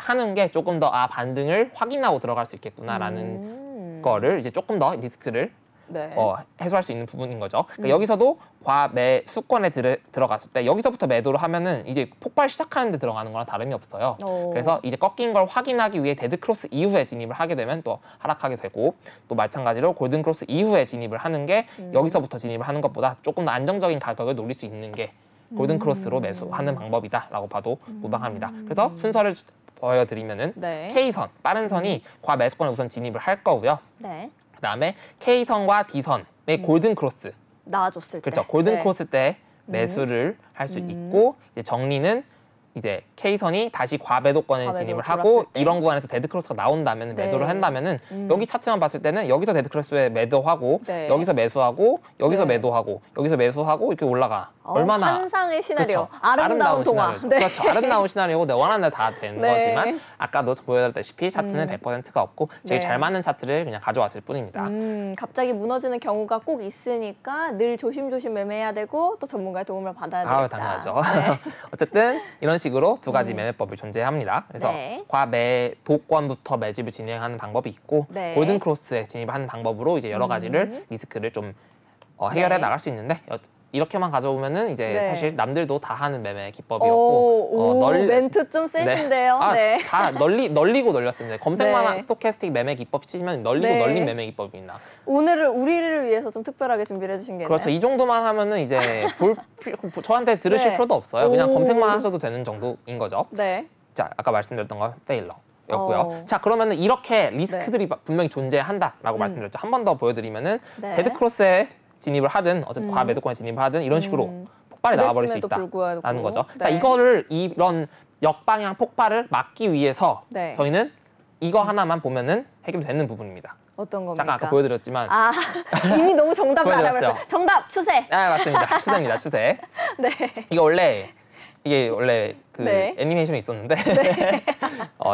Speaker 2: 하는 게 조금 더 반등을 확인하고 들어갈 수 있겠구나라는 거를 이제 조금 더 리스크를
Speaker 1: 네.
Speaker 2: 해소할 수 있는 부분인 거죠. 그러니까 여기서도 과매수권에 들어갔을 때 여기서부터 매도를 하면은 이제 폭발 시작하는 데 들어가는 거랑 다름이 없어요. 그래서 이제 꺾인 걸 확인하기 위해 데드 크로스 이후에 진입을 하게 되면 또 하락하게 되고 또 마찬가지로 골든 크로스 이후에 진입을 하는 게 여기서부터 진입을 하는 것보다 조금 더 안정적인 가격을 노릴 수 있는 게 골든 크로스로 매수하는 방법이다라고 봐도 무방합니다. 그래서 순서를 보여드리면은
Speaker 1: 네.
Speaker 2: K선, 빠른 선이 과매수권에 우선 진입을 할 거고요.
Speaker 1: 네.
Speaker 2: 그다음에 K선과 D선의 골든 크로스
Speaker 1: 나아졌을 때.
Speaker 2: 그렇죠. 골든
Speaker 1: 네.
Speaker 2: 크로스 때 매수를 할 수 있고 이제 정리는 이제 K선이 다시 과매도권에
Speaker 1: 과매도로
Speaker 2: 진입을
Speaker 1: 돌았을
Speaker 2: 하고
Speaker 1: 때.
Speaker 2: 이런 구간에서 데드크로스가 나온다면
Speaker 1: 네.
Speaker 2: 매도를 한다면은 여기 차트만 봤을 때는 여기서 데드크로스에 매도하고
Speaker 1: 네.
Speaker 2: 여기서 매수하고 여기서
Speaker 1: 네.
Speaker 2: 매도하고 여기서 매수하고 이렇게 올라가. 얼마나
Speaker 1: 환상의 시나리오.
Speaker 2: 그렇죠.
Speaker 1: 아름다운 동화.
Speaker 2: 시나리오죠.
Speaker 1: 네.
Speaker 2: 그렇죠. 아름다운 시나리오고 내 원하는 대로 다 되는
Speaker 1: 네.
Speaker 2: 거지만 아까도 보여드렸다시피 차트는 100%가 없고 제일
Speaker 1: 네.
Speaker 2: 잘 맞는 차트를 그냥 가져왔을 뿐입니다.
Speaker 1: 갑자기 무너지는 경우가 꼭 있으니까 늘 조심조심 매매해야 되고 또 전문가의 도움을 받아야 되겠다.
Speaker 2: 당연하죠.
Speaker 1: 네.
Speaker 2: 어쨌든 이런 식으로 두 가지 매매법이 존재합니다. 그래서
Speaker 1: 네.
Speaker 2: 과매도권부터 매집을 진행하는 방법이 있고
Speaker 1: 네.
Speaker 2: 골든 크로스에 진입하는 방법으로 이제 여러 가지를 리스크를 좀 해결해
Speaker 1: 네.
Speaker 2: 나갈 수 있는데 이렇게만 가져오면은 이제
Speaker 1: 네.
Speaker 2: 사실 남들도 다 하는 매매 기법이었고
Speaker 1: 멘트 좀 세신데요. 네.
Speaker 2: 다 널리고 널렸습니다. 검색만 한
Speaker 1: 네.
Speaker 2: 스토캐스틱 매매 기법 치시면 널리고
Speaker 1: 네.
Speaker 2: 널린 매매 기법입니다.
Speaker 1: 오늘은 우리를 위해서 좀 특별하게 준비를 해주신 게
Speaker 2: 그렇죠.
Speaker 1: 있나요?
Speaker 2: 이 정도만 하면은 이제 저한테 들으실
Speaker 1: 네.
Speaker 2: 필요도 없어요. 그냥
Speaker 1: 오.
Speaker 2: 검색만 하셔도 되는 정도인 거죠.
Speaker 1: 네.
Speaker 2: 자, 아까 말씀드렸던 건 페일러였고요. 자, 그러면은 이렇게 리스크들이 분명히 존재한다라고 말씀드렸죠. 한 번 더 보여드리면은
Speaker 1: 네.
Speaker 2: 데드크로스에 진입을 하든 어쨌든 과매도권에 진입을 하든 이런 식으로 폭발이 나와버릴 수 있다라는 거죠.
Speaker 1: 네.
Speaker 2: 자, 이거를 이런 역방향 폭발을 막기 위해서
Speaker 1: 네.
Speaker 2: 저희는 이거 하나만 보면은 해결되는 부분입니다.
Speaker 1: 어떤 겁니까?
Speaker 2: 잠깐 아까 보여드렸지만
Speaker 1: 이미 너무 정답을
Speaker 2: 보여드렸죠.
Speaker 1: 알아버렸어요. 정답 추세.
Speaker 2: 맞습니다. 추세입니다. 추세.
Speaker 1: 네.
Speaker 2: 이게 원래 그
Speaker 1: 네.
Speaker 2: 애니메이션이 있었는데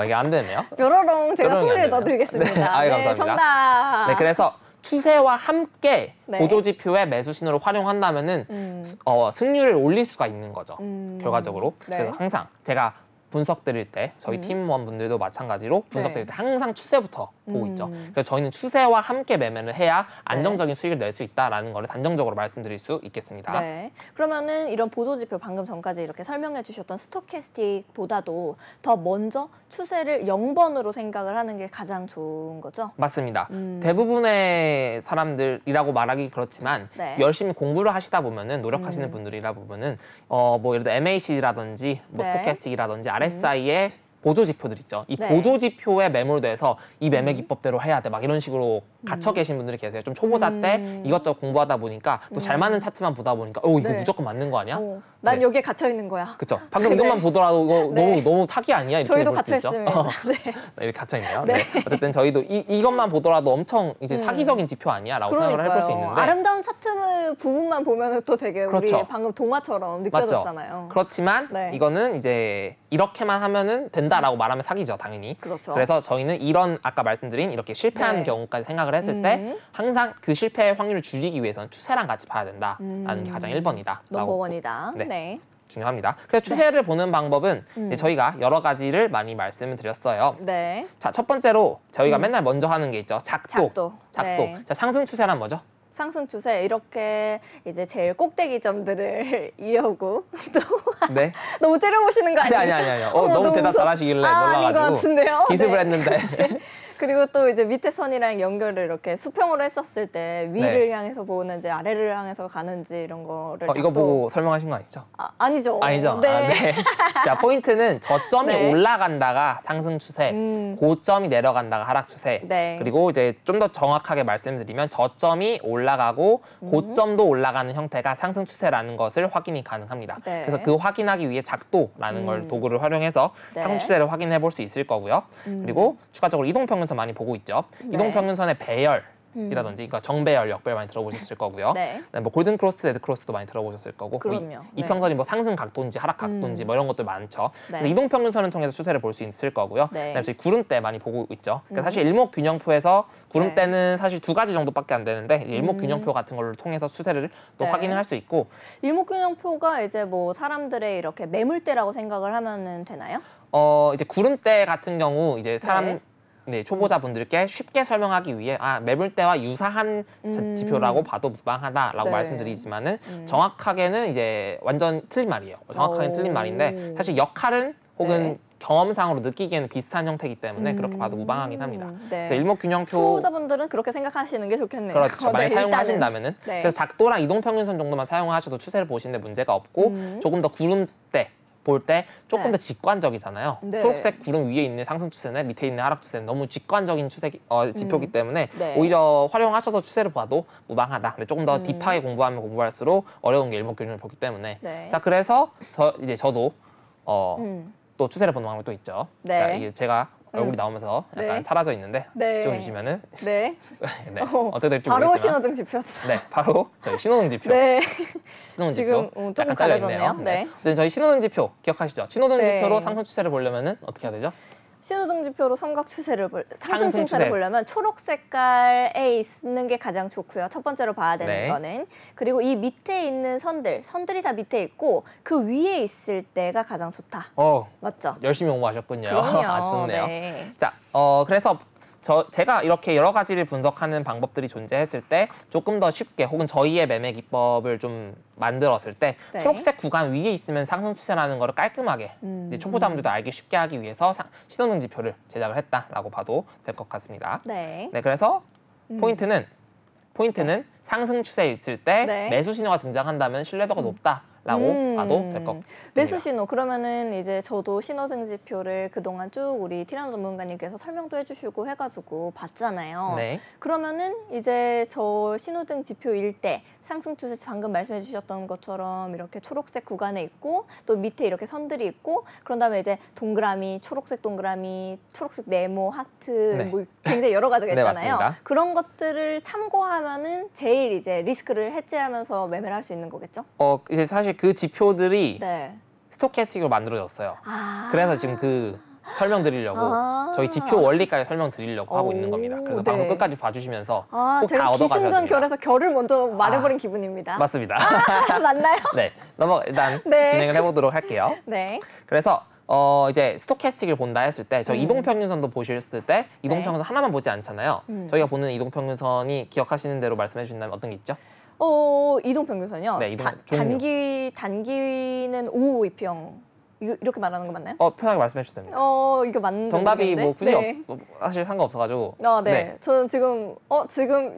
Speaker 2: 이게 안 되네요.
Speaker 1: 뾰로롱 제가
Speaker 2: 뾰로롱이
Speaker 1: 소리를
Speaker 2: 안 되네요.
Speaker 1: 넣어드리겠습니다.
Speaker 2: 네, 감사합니다.
Speaker 1: 정답.
Speaker 2: 네, 그래서 추세와 함께
Speaker 1: 네.
Speaker 2: 보조지표의 매수 신호를 활용한다면은 승률을 올릴 수가 있는 거죠. 결과적으로.
Speaker 1: 네.
Speaker 2: 그래서 항상 제가 분석 드릴 때 저희 팀원분들도 마찬가지로 분석 드릴 때 항상 추세부터 보고 있죠. 그래서 저희는 추세와 함께 매매를 해야 안정적인 수익을 낼 수 있다라는 걸 단정적으로 말씀드릴 수 있겠습니다.
Speaker 1: 네. 그러면은 이런 보도지표 방금 전까지 이렇게 설명해 주셨던 스토캐스틱보다도 더 먼저 추세를 0번으로 생각을 하는 게 가장 좋은 거죠?
Speaker 2: 맞습니다. 대부분의 사람들이라고 말하기 그렇지만
Speaker 1: 네.
Speaker 2: 열심히 공부를 하시다 보면은 노력하시는 분들이라 보면은 뭐 예를 들어 MACD라든지 뭐
Speaker 1: 네.
Speaker 2: 스토캐스틱이라든지 RSI의 보조지표들 있죠. 이
Speaker 1: 네.
Speaker 2: 보조지표에 매몰돼서 이 매매 기법대로 해야 돼 막 이런 식으로 갇혀 계신 분들이 계세요. 좀 초보자 때 이것저것 공부하다 보니까 또 잘 맞는 차트만 보다 보니까 이거
Speaker 1: 네.
Speaker 2: 무조건 맞는 거 아니야?
Speaker 1: 난
Speaker 2: 네.
Speaker 1: 여기에 갇혀 있는 거야.
Speaker 2: 그쵸. 방금 이것만 보더라도 이거
Speaker 1: 네.
Speaker 2: 너무 사기 아니야? 이렇게
Speaker 1: 저희도
Speaker 2: 볼 수
Speaker 1: 갇혀
Speaker 2: 있죠.
Speaker 1: 있습니다. 네.
Speaker 2: 이렇게 갇혀 있네요.
Speaker 1: 네.
Speaker 2: 네. 어쨌든 저희도 이것만 보더라도 엄청 이제 사기적인 지표 아니야라고 생각을 해볼 수 있는데
Speaker 1: 아름다운 차트 부분만 보면은 또 되게
Speaker 2: 그렇죠.
Speaker 1: 우리 방금 동화처럼 느껴졌잖아요.
Speaker 2: 그렇지만
Speaker 1: 네.
Speaker 2: 이거는 이제 이렇게만 하면은 된다라고 말하면 사기죠, 당연히.
Speaker 1: 그렇죠.
Speaker 2: 그래서 저희는 이런 아까 말씀드린 이렇게 실패하는
Speaker 1: 네.
Speaker 2: 경우까지 생각을 했을 때 항상 그 실패의 확률을 줄이기 위해서는 추세랑 같이 봐야 된다라는 게 가장 1번이다.
Speaker 1: 넘버원이다.
Speaker 2: 네.
Speaker 1: 네.
Speaker 2: 중요합니다. 그래서 추세를 보는 방법은 이제 저희가 여러 가지를 많이 말씀을 드렸어요.
Speaker 1: 네.
Speaker 2: 자, 첫 번째로 저희가 맨날 먼저 하는 게 있죠. 작도.
Speaker 1: 네.
Speaker 2: 자, 상승 추세란 뭐죠?
Speaker 1: 상승 추세 이렇게 이제 제일 꼭대기 점들을 이어오고 또
Speaker 2: 네.
Speaker 1: 너무 때려보시는 거 아니에요?
Speaker 2: 아니요. 너무 대답
Speaker 1: 무서워.
Speaker 2: 잘하시길래
Speaker 1: 아닌 것
Speaker 2: 놀라가지고
Speaker 1: 같은데요?
Speaker 2: 기습을
Speaker 1: 네.
Speaker 2: 했는데
Speaker 1: 그리고 또 이제 밑에 선이랑 연결을 이렇게 수평으로 했었을 때 위를
Speaker 2: 네. 향해서
Speaker 1: 향해서 보는지 아래를 향해서 가는지 이런 거를
Speaker 2: 이거 보고 설명하신 거 아니죠?
Speaker 1: 아니죠.
Speaker 2: 아니죠?
Speaker 1: 네.
Speaker 2: 네. 자, 포인트는 저점이
Speaker 1: 네.
Speaker 2: 올라간다가 상승 추세, 고점이 내려간다가 하락 추세.
Speaker 1: 네.
Speaker 2: 그리고 이제 좀 더 정확하게 말씀드리면 저점이 올라가고 고점도 올라가는 형태가 상승 추세라는 것을 확인이 가능합니다.
Speaker 1: 네.
Speaker 2: 그래서 그 확인하기 위해 작도라는 걸 도구를 활용해서
Speaker 1: 네.
Speaker 2: 상승 추세를 확인해 볼 수 있을 거고요. 그리고 추가적으로 이동평균선 많이 보고 있죠.
Speaker 1: 네.
Speaker 2: 이동평균선의 배열. 이라든지 그러니까 정배열, 역배열 많이 들어보셨을 거고요.
Speaker 1: 네.
Speaker 2: 뭐 골든 크로스, 데드 크로스도 많이 들어보셨을 거고.
Speaker 1: 그럼요.
Speaker 2: 이평선이 뭐 상승 각도인지 하락 각도인지 뭐 이런 것들 많죠.
Speaker 1: 네.
Speaker 2: 그래서 이동평균선을 통해서 추세를 볼 수 있을 거고요.
Speaker 1: 네.
Speaker 2: 그다음에 저희 구름대 많이 보고 있죠. 그러니까 사실 일목균형표에서 구름대는
Speaker 1: 네.
Speaker 2: 사실 두 가지 정도밖에 안 되는데 이제 일목균형표 같은 걸로 통해서 추세를 또
Speaker 1: 네.
Speaker 2: 확인을 할 수 있고.
Speaker 1: 일목균형표가 이제 뭐 사람들의 이렇게 매물대라고 생각을 하면은 되나요?
Speaker 2: 이제 구름대 같은 경우 이제 네, 초보자분들께 쉽게 설명하기 위해 매물대와 유사한 지표라고 봐도 무방하다라고
Speaker 1: 네.
Speaker 2: 말씀드리지만은 정확하게는 이제 완전 틀린 말이에요. 정확하게 틀린 말인데 사실 역할은 혹은
Speaker 1: 네.
Speaker 2: 경험상으로 느끼기에는 비슷한 형태이기 때문에 그렇게 봐도 무방하긴 합니다.
Speaker 1: 네.
Speaker 2: 그래서 일목균형표
Speaker 1: 초보자분들은 그렇게 생각하시는 게 좋겠네요.
Speaker 2: 그렇죠. 만약 사용하신다면은
Speaker 1: 네.
Speaker 2: 그래서 작도랑 이동평균선 정도만 사용하셔도 추세를 보시는데 문제가 없고 조금 더 구름대 볼 때 조금
Speaker 1: 네.
Speaker 2: 더 직관적이잖아요.
Speaker 1: 네.
Speaker 2: 초록색 구름 위에 있는 상승 추세는 밑에 있는 하락 추세는 너무 직관적인 지표이기 때문에
Speaker 1: 네.
Speaker 2: 오히려 활용하셔서 추세를 봐도 무방하다. 근데 조금 더 딥하게 공부하면 공부할수록 어려운 게 일목균형을 보기 때문에
Speaker 1: 네.
Speaker 2: 자 그래서 저도
Speaker 1: 음.
Speaker 2: 또 추세를 보는 방법이 또 있죠.
Speaker 1: 네.
Speaker 2: 자 이게 제가 얼굴이 나오면서 약간
Speaker 1: 네.
Speaker 2: 사라져 있는데
Speaker 1: 네.
Speaker 2: 찍어주시면은
Speaker 1: 네.
Speaker 2: 네. 어떻게 될지
Speaker 1: 바로
Speaker 2: 모르겠지만
Speaker 1: 신호등 지표였어요.
Speaker 2: 네 바로 저희 신호등 지표.
Speaker 1: 네.
Speaker 2: 신호등
Speaker 1: 지금
Speaker 2: 지표.
Speaker 1: 조금
Speaker 2: 약간 잘려
Speaker 1: 가려졌네요.
Speaker 2: 있네요.
Speaker 1: 네.
Speaker 2: 어쨌든 저희 신호등 지표 기억하시죠? 신호등
Speaker 1: 네.
Speaker 2: 지표로 상승 추세를 보려면은 어떻게 해야 되죠?
Speaker 1: 신호등 지표로 상승 추세를
Speaker 2: 상승 추세.
Speaker 1: 보려면 초록 색깔에 있는 게 가장 좋고요. 첫 번째로 봐야 되는
Speaker 2: 네.
Speaker 1: 거는. 그리고 이 밑에 있는 선들이 다 밑에 있고 그 위에 있을 때가 가장 좋다. 맞죠?
Speaker 2: 열심히 공부하셨군요.
Speaker 1: 그럼요.
Speaker 2: 아, 좋네요.
Speaker 1: 네.
Speaker 2: 자, 그래서 제가 이렇게 여러 가지를 분석하는 방법들이 존재했을 때 조금 더 쉽게 혹은 저희의 매매 기법을 좀 만들었을 때
Speaker 1: 네.
Speaker 2: 초록색 구간 위에 있으면 상승 추세라는 거를 깔끔하게 이제 초보자분들도 알기 쉽게 하기 위해서 신호등 지표를 제작을 했다라고 봐도 될 것 같습니다.
Speaker 1: 네.
Speaker 2: 네, 그래서 포인트는 상승 추세에 있을 때
Speaker 1: 네.
Speaker 2: 매수 신호가 등장한다면 신뢰도가 높다라고 봐도 될 것 같습니다.
Speaker 1: 매수 신호. 그러면은 이제 저도 신호등 지표를 그동안 쭉 우리 티라노 전문가님께서 설명도 해주시고 해가지고 봤잖아요.
Speaker 2: 네.
Speaker 1: 그러면은 이제 저 신호등 지표일 때 상승 추세 방금 말씀해 주셨던 것처럼 이렇게 초록색 구간에 있고 또 밑에 이렇게 선들이 있고 그런 다음에 이제 동그라미, 초록색 동그라미, 초록색 네모, 하트
Speaker 2: 네.
Speaker 1: 뭐 굉장히 여러 가지가
Speaker 2: 네,
Speaker 1: 있잖아요.
Speaker 2: 맞습니다.
Speaker 1: 그런 것들을 참고하면은 제일 이제 리스크를 해지하면서 매매를 할 수 있는 거겠죠?
Speaker 2: 이제 사실 그 지표들이
Speaker 1: 네.
Speaker 2: 스토캐스틱으로 만들어졌어요.
Speaker 1: 아.
Speaker 2: 그래서 지금 그 설명드리려고 저희 지표 원리까지 설명드리려고 하고 있는 겁니다. 그래서
Speaker 1: 네.
Speaker 2: 방송 끝까지 봐주시면 꼭
Speaker 1: 제가
Speaker 2: 다 얻어가셔야
Speaker 1: 기승전
Speaker 2: 됩니다.
Speaker 1: 결에서 결을 먼저 말해버린 기분입니다.
Speaker 2: 맞습니다.
Speaker 1: 맞나요?
Speaker 2: 네, 일단
Speaker 1: 네.
Speaker 2: 진행을 해보도록 할게요.
Speaker 1: 네.
Speaker 2: 그래서 이제 스토캐스틱을 본다 했을 때 저 이동평균선도 보셨을 때 이동평균선 하나만 보지 않잖아요. 저희가 보는 이동평균선이 기억하시는 대로 말씀해 주신다면 어떤 게 있죠?
Speaker 1: 이동평균선이요?
Speaker 2: 네,
Speaker 1: 단기는 5이평 이렇게 말하는 거 맞나요?
Speaker 2: 편하게 말씀해 주셔도 됩니다.
Speaker 1: 이거 맞는
Speaker 2: 정답이 뭐 굳이
Speaker 1: 네.
Speaker 2: 사실 상관없어가지고.
Speaker 1: 네.
Speaker 2: 네.
Speaker 1: 저는 지금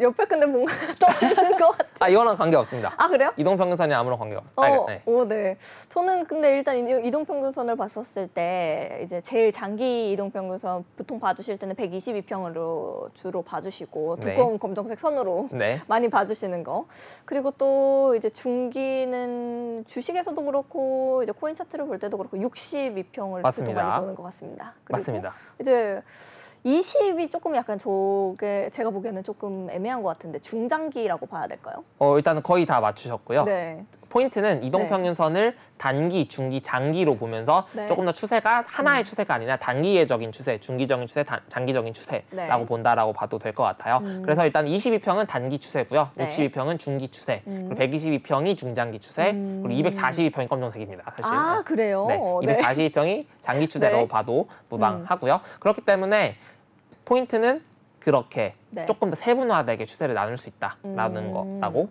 Speaker 1: 옆에 근데 뭔가 떠있는 것 같아요.
Speaker 2: 이거랑 관계 없습니다.
Speaker 1: 아, 그래요?
Speaker 2: 이동평균선이 아무런 관계 없어요. 네.
Speaker 1: 네. 저는 근데 일단 이동평균선을 봤었을 때 이제 제일 장기 이동평균선 보통 봐주실 때는 122평으로 주로 봐주시고
Speaker 2: 네.
Speaker 1: 두꺼운 검정색 선으로
Speaker 2: 네.
Speaker 1: 많이 봐주시는 거. 그리고 또 이제 중기는 주식에서도 그렇고 이제 코인 차트를 볼 때도 그렇고 62평을 보통 많이 보는 것 같습니다. 그리고
Speaker 2: 맞습니다.
Speaker 1: 이제 20이 조금 약간 제가 보기에는 조금 애매한 것 같은데 중장기라고 봐야 될까요?
Speaker 2: 일단은 거의 다 맞추셨고요.
Speaker 1: 네.
Speaker 2: 포인트는 이동평균선을 단기, 중기, 장기로 보면서
Speaker 1: 네.
Speaker 2: 조금 더 추세가 하나의 추세가 아니라 단기적인 추세, 중기적인 추세, 장기적인 추세라고
Speaker 1: 네.
Speaker 2: 본다라고 봐도 될 것 같아요. 그래서 일단 22평은 단기 추세고요.
Speaker 1: 네.
Speaker 2: 62평은 중기 추세, 그리고 122평이 중장기 추세, 그리고 242평이 검정색입니다. 사실.
Speaker 1: 아, 그래요?
Speaker 2: 네. 242평이 장기 추세라고
Speaker 1: 네.
Speaker 2: 봐도 무방하고요. 그렇기 때문에 포인트는 그렇게
Speaker 1: 네.
Speaker 2: 조금 더 세분화되게 추세를 나눌 수 있다라는 거라고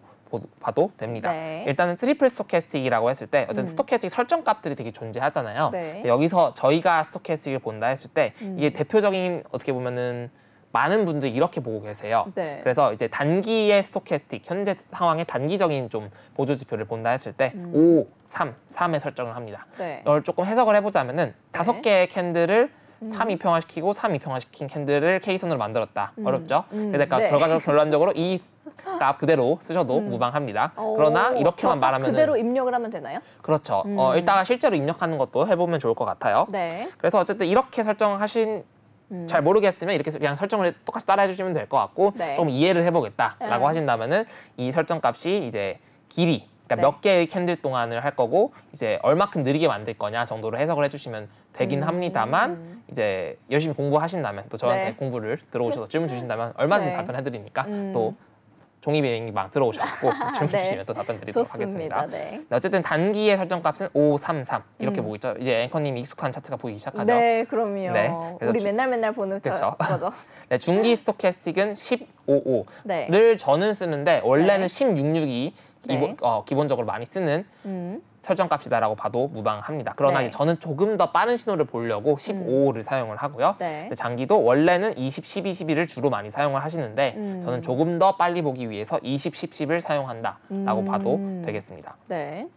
Speaker 2: 봐도 됩니다.
Speaker 1: 네.
Speaker 2: 일단은 트리플 스토캐스틱이라고 했을 때 어떤 스토캐스틱 설정 값들이 되게 존재하잖아요.
Speaker 1: 네.
Speaker 2: 여기서 저희가 스토캐스틱을 본다 했을 때 이게 대표적인 어떻게 보면은 많은 분들이 이렇게 보고 계세요.
Speaker 1: 네.
Speaker 2: 그래서 이제 단기의 스토캐스틱, 현재 상황의 단기적인 좀 보조 지표를 본다 했을 때 5, 3의 설정을 합니다.
Speaker 1: 네.
Speaker 2: 이걸 조금 해석을 해보자면은 다섯
Speaker 1: 네.
Speaker 2: 개의 캔들을 3이평화시키고 3이평화시킨 캔들을 K선으로 만들었다. 어렵죠? 그러니까
Speaker 1: 네.
Speaker 2: 결론적으로 이 값 그대로 쓰셔도 무방합니다. 그러나 이렇게만 말하면
Speaker 1: 그대로 입력을 하면 되나요?
Speaker 2: 그렇죠. 일단 실제로 입력하는 것도 해보면 좋을 것 같아요.
Speaker 1: 네.
Speaker 2: 그래서 어쨌든 이렇게 설정하신 잘 모르겠으면 이렇게 그냥 설정을 똑같이 따라해 주시면 될 것 같고
Speaker 1: 네.
Speaker 2: 좀 이해를 해보겠다라고 하신다면은 이 설정 값이 이제 길이 그러니까
Speaker 1: 네.
Speaker 2: 몇 개의 캔들 동안을 할 거고 이제 얼마큼 느리게 만들 거냐 정도로 해석을 해주시면 되긴 합니다만 이제 열심히 공부하신다면 또 저한테
Speaker 1: 네.
Speaker 2: 공부를 들어오셔서 질문 주신다면 얼마든지
Speaker 1: 네.
Speaker 2: 답변해드리니까 또 종이비행기방 들어오셔서 질문
Speaker 1: 네.
Speaker 2: 주시면 또 답변 드리도록
Speaker 1: 좋습니다.
Speaker 2: 하겠습니다.
Speaker 1: 네.
Speaker 2: 어쨌든 단기의 설정 값은 5, 3, 3 이렇게 보이죠. 이제 앵커님이 익숙한 차트가 보이기 시작하죠.
Speaker 1: 네, 그럼요.
Speaker 2: 네, 그래서
Speaker 1: 우리 맨날 보는
Speaker 2: 그쵸.
Speaker 1: 거죠.
Speaker 2: 네, 중기 스토캐스틱은 15,
Speaker 1: 네.
Speaker 2: 5를 저는 쓰는데 원래는
Speaker 1: 네.
Speaker 2: 16, 6이 기본적으로 많이 쓰는 설정값이다라고 봐도 무방합니다. 그러나
Speaker 1: 네.
Speaker 2: 이제 저는 조금 더 빠른 신호를 보려고 15를 사용을 하고요.
Speaker 1: 네.
Speaker 2: 근데 장기도 원래는 20, 12, 11을 주로 많이 사용을 하시는데 저는 조금 더 빨리 보기 위해서 20, 10, 10을 사용한다라고 봐도 되겠습니다.
Speaker 1: 네.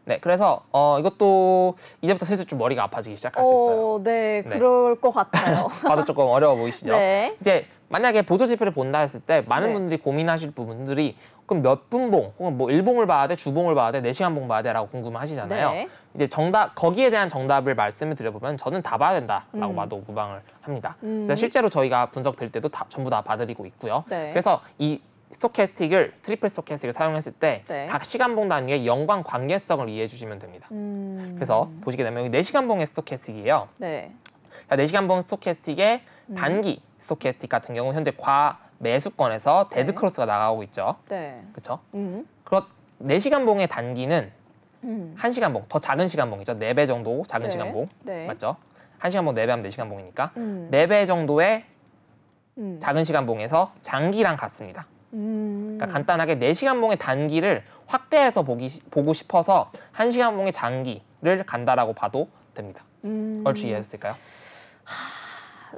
Speaker 2: 네, 그래서 이것도 이제부터 슬슬 좀 머리가 아파지기 시작할 수 있어요.
Speaker 1: 네,
Speaker 2: 네.
Speaker 1: 그럴 것 같아요.
Speaker 2: 봐도 조금 어려워 보이시죠?
Speaker 1: 네.
Speaker 2: 이제 만약에 보조지표를 본다 했을 때 많은
Speaker 1: 네.
Speaker 2: 분들이 고민하실 부분들이 그럼 몇 분봉 혹은 뭐 일봉을 봐야 돼, 주봉을 봐야 돼, 4시간 봉 봐야 돼라고 궁금하시잖아요.
Speaker 1: 네.
Speaker 2: 이제 정답 거기에 대한 정답을 말씀을 드려보면 저는 다 봐야 된다라고 봐도 무방을 합니다. 그래서 실제로 저희가 분석될 때도 전부 다 봐드리고 있고요.
Speaker 1: 네.
Speaker 2: 그래서 이 스토캐스틱을 트리플 스토캐스틱을 사용했을 때
Speaker 1: 네.
Speaker 2: 각 시간봉 단위의 연관 관계성을 이해해 주시면 됩니다. 그래서 보시게 되면 여기 4시간봉의 스토캐스틱이에요.
Speaker 1: 네.
Speaker 2: 자, 4시간봉 스토캐스틱의 단기 스토캐스틱 같은 경우는 현재 과매수권에서
Speaker 1: 네.
Speaker 2: 데드크로스가 나가고 있죠.
Speaker 1: 네.
Speaker 2: 그렇죠? 그렇 4시간봉의 단기는 1시간봉, 더 작은 시간봉이죠. 4배 정도 작은
Speaker 1: 네.
Speaker 2: 시간봉.
Speaker 1: 네.
Speaker 2: 맞죠? 1시간봉 4배 하면 4시간봉이니까 4배 정도의 작은 시간봉에서 장기랑 같습니다. 그러니까 간단하게 4시간봉의 단기를 확대해서 보고 싶어서 1시간봉의 장기를 간다라고 봐도 됩니다. 얼추 이해했을까요?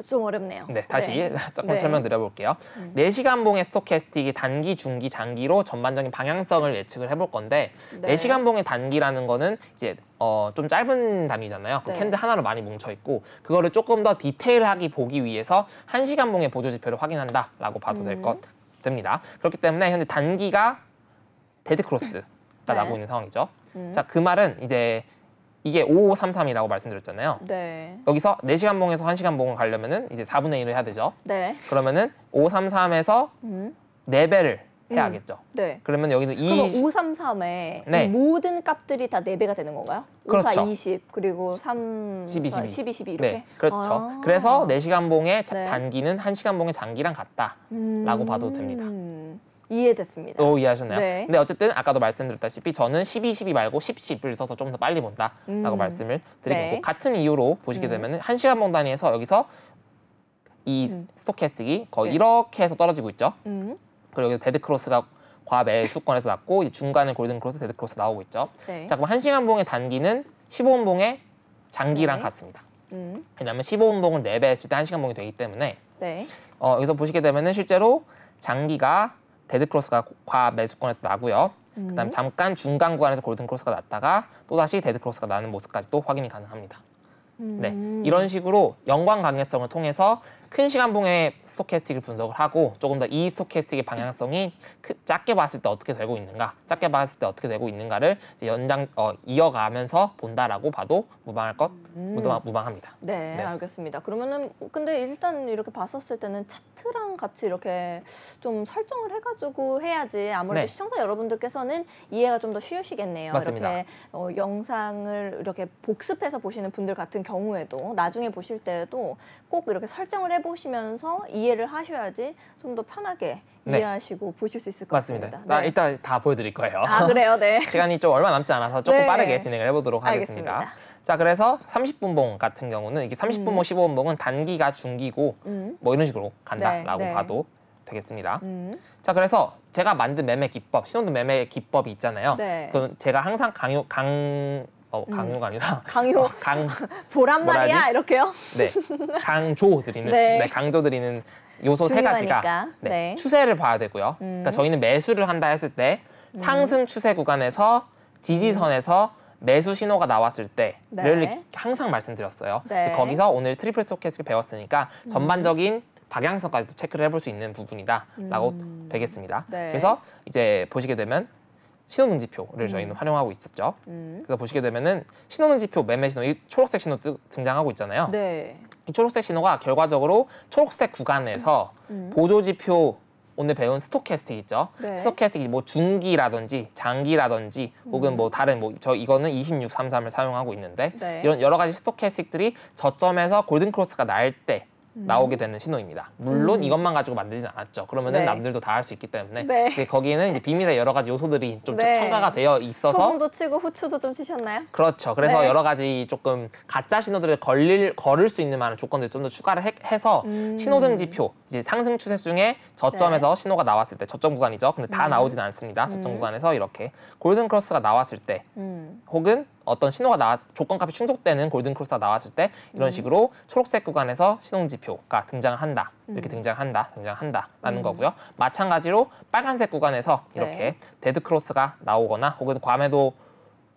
Speaker 1: 좀 어렵네요.
Speaker 2: 네, 다시 조금
Speaker 1: 네.
Speaker 2: 설명드려볼게요. 4시간봉의 스토캐스틱이 단기, 중기, 장기로 전반적인 방향성을 예측을 해볼 건데
Speaker 1: 네.
Speaker 2: 4시간봉의 단기라는 거는 이제 좀 짧은 단위잖아요. 그
Speaker 1: 네.
Speaker 2: 캔들 하나로 많이 뭉쳐있고 그거를 조금 더 디테일하게 보기 위해서 1시간봉의 보조지표를 확인한다라고 봐도 됩니다. 그렇기 때문에 현재 단기가 데드크로스가
Speaker 1: 네.
Speaker 2: 나고 있는 상황이죠. 자, 그 말은 이제 이게 5533이라고 말씀드렸잖아요.
Speaker 1: 네.
Speaker 2: 여기서 4시간봉에서 1시간봉을 가려면은 이제 4분의 1을 해야 되죠.
Speaker 1: 네.
Speaker 2: 그러면은 533에서 4배를 해야겠죠.
Speaker 1: 네.
Speaker 2: 그러면 여기는
Speaker 1: 그러면 533에
Speaker 2: 네.
Speaker 1: 모든 값들이 다 4배가 되는 건가요?
Speaker 2: 그렇죠.
Speaker 1: 5, 4, 20 그리고 3,
Speaker 2: 12,
Speaker 1: 4, 12, 12 이렇게?
Speaker 2: 네, 그렇죠.
Speaker 1: 아.
Speaker 2: 그래서 4시간봉의
Speaker 1: 네.
Speaker 2: 단기는 1시간봉의 장기랑 같다라고 봐도 됩니다.
Speaker 1: 이해됐습니다.
Speaker 2: 이해하셨나요?
Speaker 1: 네.
Speaker 2: 근데 어쨌든 아까도 말씀드렸다시피 저는 12, 12 말고 10, 10을 써서 좀 더 빨리 본다라고 말씀을 드리고
Speaker 1: 네.
Speaker 2: 있고 같은 이유로 보시게 되면은 1시간봉 단위에서 여기서 이 스토캐스틱이 거의
Speaker 1: 네.
Speaker 2: 이렇게 해서 떨어지고 있죠. 그리고 여기 데드크로스가 과매수권에서 났고 이제 중간에 골든크로스, 데드크로스 나오고 있죠.
Speaker 1: 네.
Speaker 2: 자, 그럼 1시간봉의 단기는 15분봉의 장기랑
Speaker 1: 네.
Speaker 2: 같습니다. 왜냐하면 15분봉을 4배 했을 때 1시간봉이 되기 때문에
Speaker 1: 네.
Speaker 2: 여기서 보시게 되면은 실제로 장기가 데드크로스가 과매수권에서 나고요. 그다음 잠깐 중간 구간에서 골든크로스가 났다가 또다시 데드크로스가 나는 모습까지도 확인이 가능합니다. 네, 이런 식으로 연관 관계성을 통해서 큰 시간봉의 스토캐스틱을 분석을 하고 조금 더 이 스토캐스틱의 방향성이 작게 봤을 때 어떻게 되고 있는가, 작게 봤을 때 어떻게 되고 있는가를 이제 이어가면서 본다라고 봐도 무방합니다.
Speaker 1: 네,
Speaker 2: 네.
Speaker 1: 알겠습니다. 그러면은 근데 일단 이렇게 봤었을 때는 차트랑 같이 이렇게 좀 설정을 해가지고 해야지 아무래도
Speaker 2: 네.
Speaker 1: 시청자 여러분들께서는 이해가 좀 더 쉬우시겠네요.
Speaker 2: 맞습니다.
Speaker 1: 이렇게 영상을 이렇게 복습해서 보시는 분들 같은 경우에도 나중에 보실 때에도 꼭 이렇게 설정을 해보시면서 이해를 하셔야지 좀 더 편하게
Speaker 2: 네.
Speaker 1: 이해하시고 보실 수 있을 것
Speaker 2: 맞습니다.
Speaker 1: 같습니다. 네.
Speaker 2: 일단 다 보여드릴 거예요.
Speaker 1: 아, 그래요? 네.
Speaker 2: 시간이 좀 얼마 남지 않아서 조금
Speaker 1: 네.
Speaker 2: 빠르게 진행을 해보도록 하겠습니다.
Speaker 1: 알겠습니다.
Speaker 2: 자, 그래서 30분봉 같은 경우는 이게 30분봉, 15분봉은 단기가 중기고 뭐 이런 식으로 간다라고
Speaker 1: 네, 네.
Speaker 2: 봐도 되겠습니다. 자, 그래서 제가 만든 매매 기법, 신호등 매매 기법이 있잖아요.
Speaker 1: 네.
Speaker 2: 그건 제가 항상 강요가 아니라
Speaker 1: 강요 보란
Speaker 2: 뭐라
Speaker 1: 말이야
Speaker 2: 하지?
Speaker 1: 이렇게요?
Speaker 2: 네, 강조드리는
Speaker 1: 네.
Speaker 2: 강조드리는 요소 세
Speaker 1: 중요하니까.
Speaker 2: 가지가
Speaker 1: 네.
Speaker 2: 추세를 봐야 되고요. 그러니까 저희는 매수를 한다 했을 때 상승 추세 구간에서 지지선에서 매수 신호가 나왔을 때를
Speaker 1: 네.
Speaker 2: 항상 말씀드렸어요.
Speaker 1: 네.
Speaker 2: 이제 거기서 오늘 트리플 스토캐스틱을 배웠으니까 전반적인 방향성까지도 체크를 해볼 수 있는 부분이다라고 되겠습니다.
Speaker 1: 네.
Speaker 2: 그래서 이제 보시게 되면 신호등 지표를 저희는 활용하고 있었죠. 그래서 보시게 되면은 신호등 지표 매매 신호, 이 초록색 신호 등장하고 있잖아요.
Speaker 1: 네.
Speaker 2: 이 초록색 신호가 결과적으로 초록색 구간에서 보조 지표 오늘 배운 스토캐스틱 있죠.
Speaker 1: 네.
Speaker 2: 스토캐스틱이 뭐 중기라든지 장기라든지 혹은 뭐 다른 이거는 2633을 사용하고 있는데
Speaker 1: 네.
Speaker 2: 이런 여러 가지 스토캐스틱들이 저점에서 골든 크로스가 날 때 나오게 되는 신호입니다. 물론 이것만 가지고 만들진 않았죠. 그러면은
Speaker 1: 네.
Speaker 2: 남들도 다 할 수 있기 때문에
Speaker 1: 네.
Speaker 2: 근데 거기에는 이제 비밀의 여러 가지 요소들이 좀
Speaker 1: 네.
Speaker 2: 첨가가 되어 있어서
Speaker 1: 소금도 치고 후추도 좀 치셨나요?
Speaker 2: 그렇죠. 그래서
Speaker 1: 네.
Speaker 2: 여러 가지 조금 가짜 신호들을 걸을 수 있는 많은 조건들을 좀 더 추가를 해서 신호등 지표, 이제 상승 추세 중에 저점에서 신호가 나왔을 때 저점 구간이죠. 근데 다 나오진 않습니다. 저점 구간에서 이렇게 골든 크로스가 나왔을 때 혹은 어떤 신호가 조건값이 충족되는 골든 크로스가 나왔을 때 이런 식으로 초록색 구간에서 신호등 지표가 등장을 한다. 이렇게 등장한다라는 거고요. 마찬가지로 빨간색 구간에서 이렇게
Speaker 1: 네.
Speaker 2: 데드 크로스가 나오거나 혹은 과매도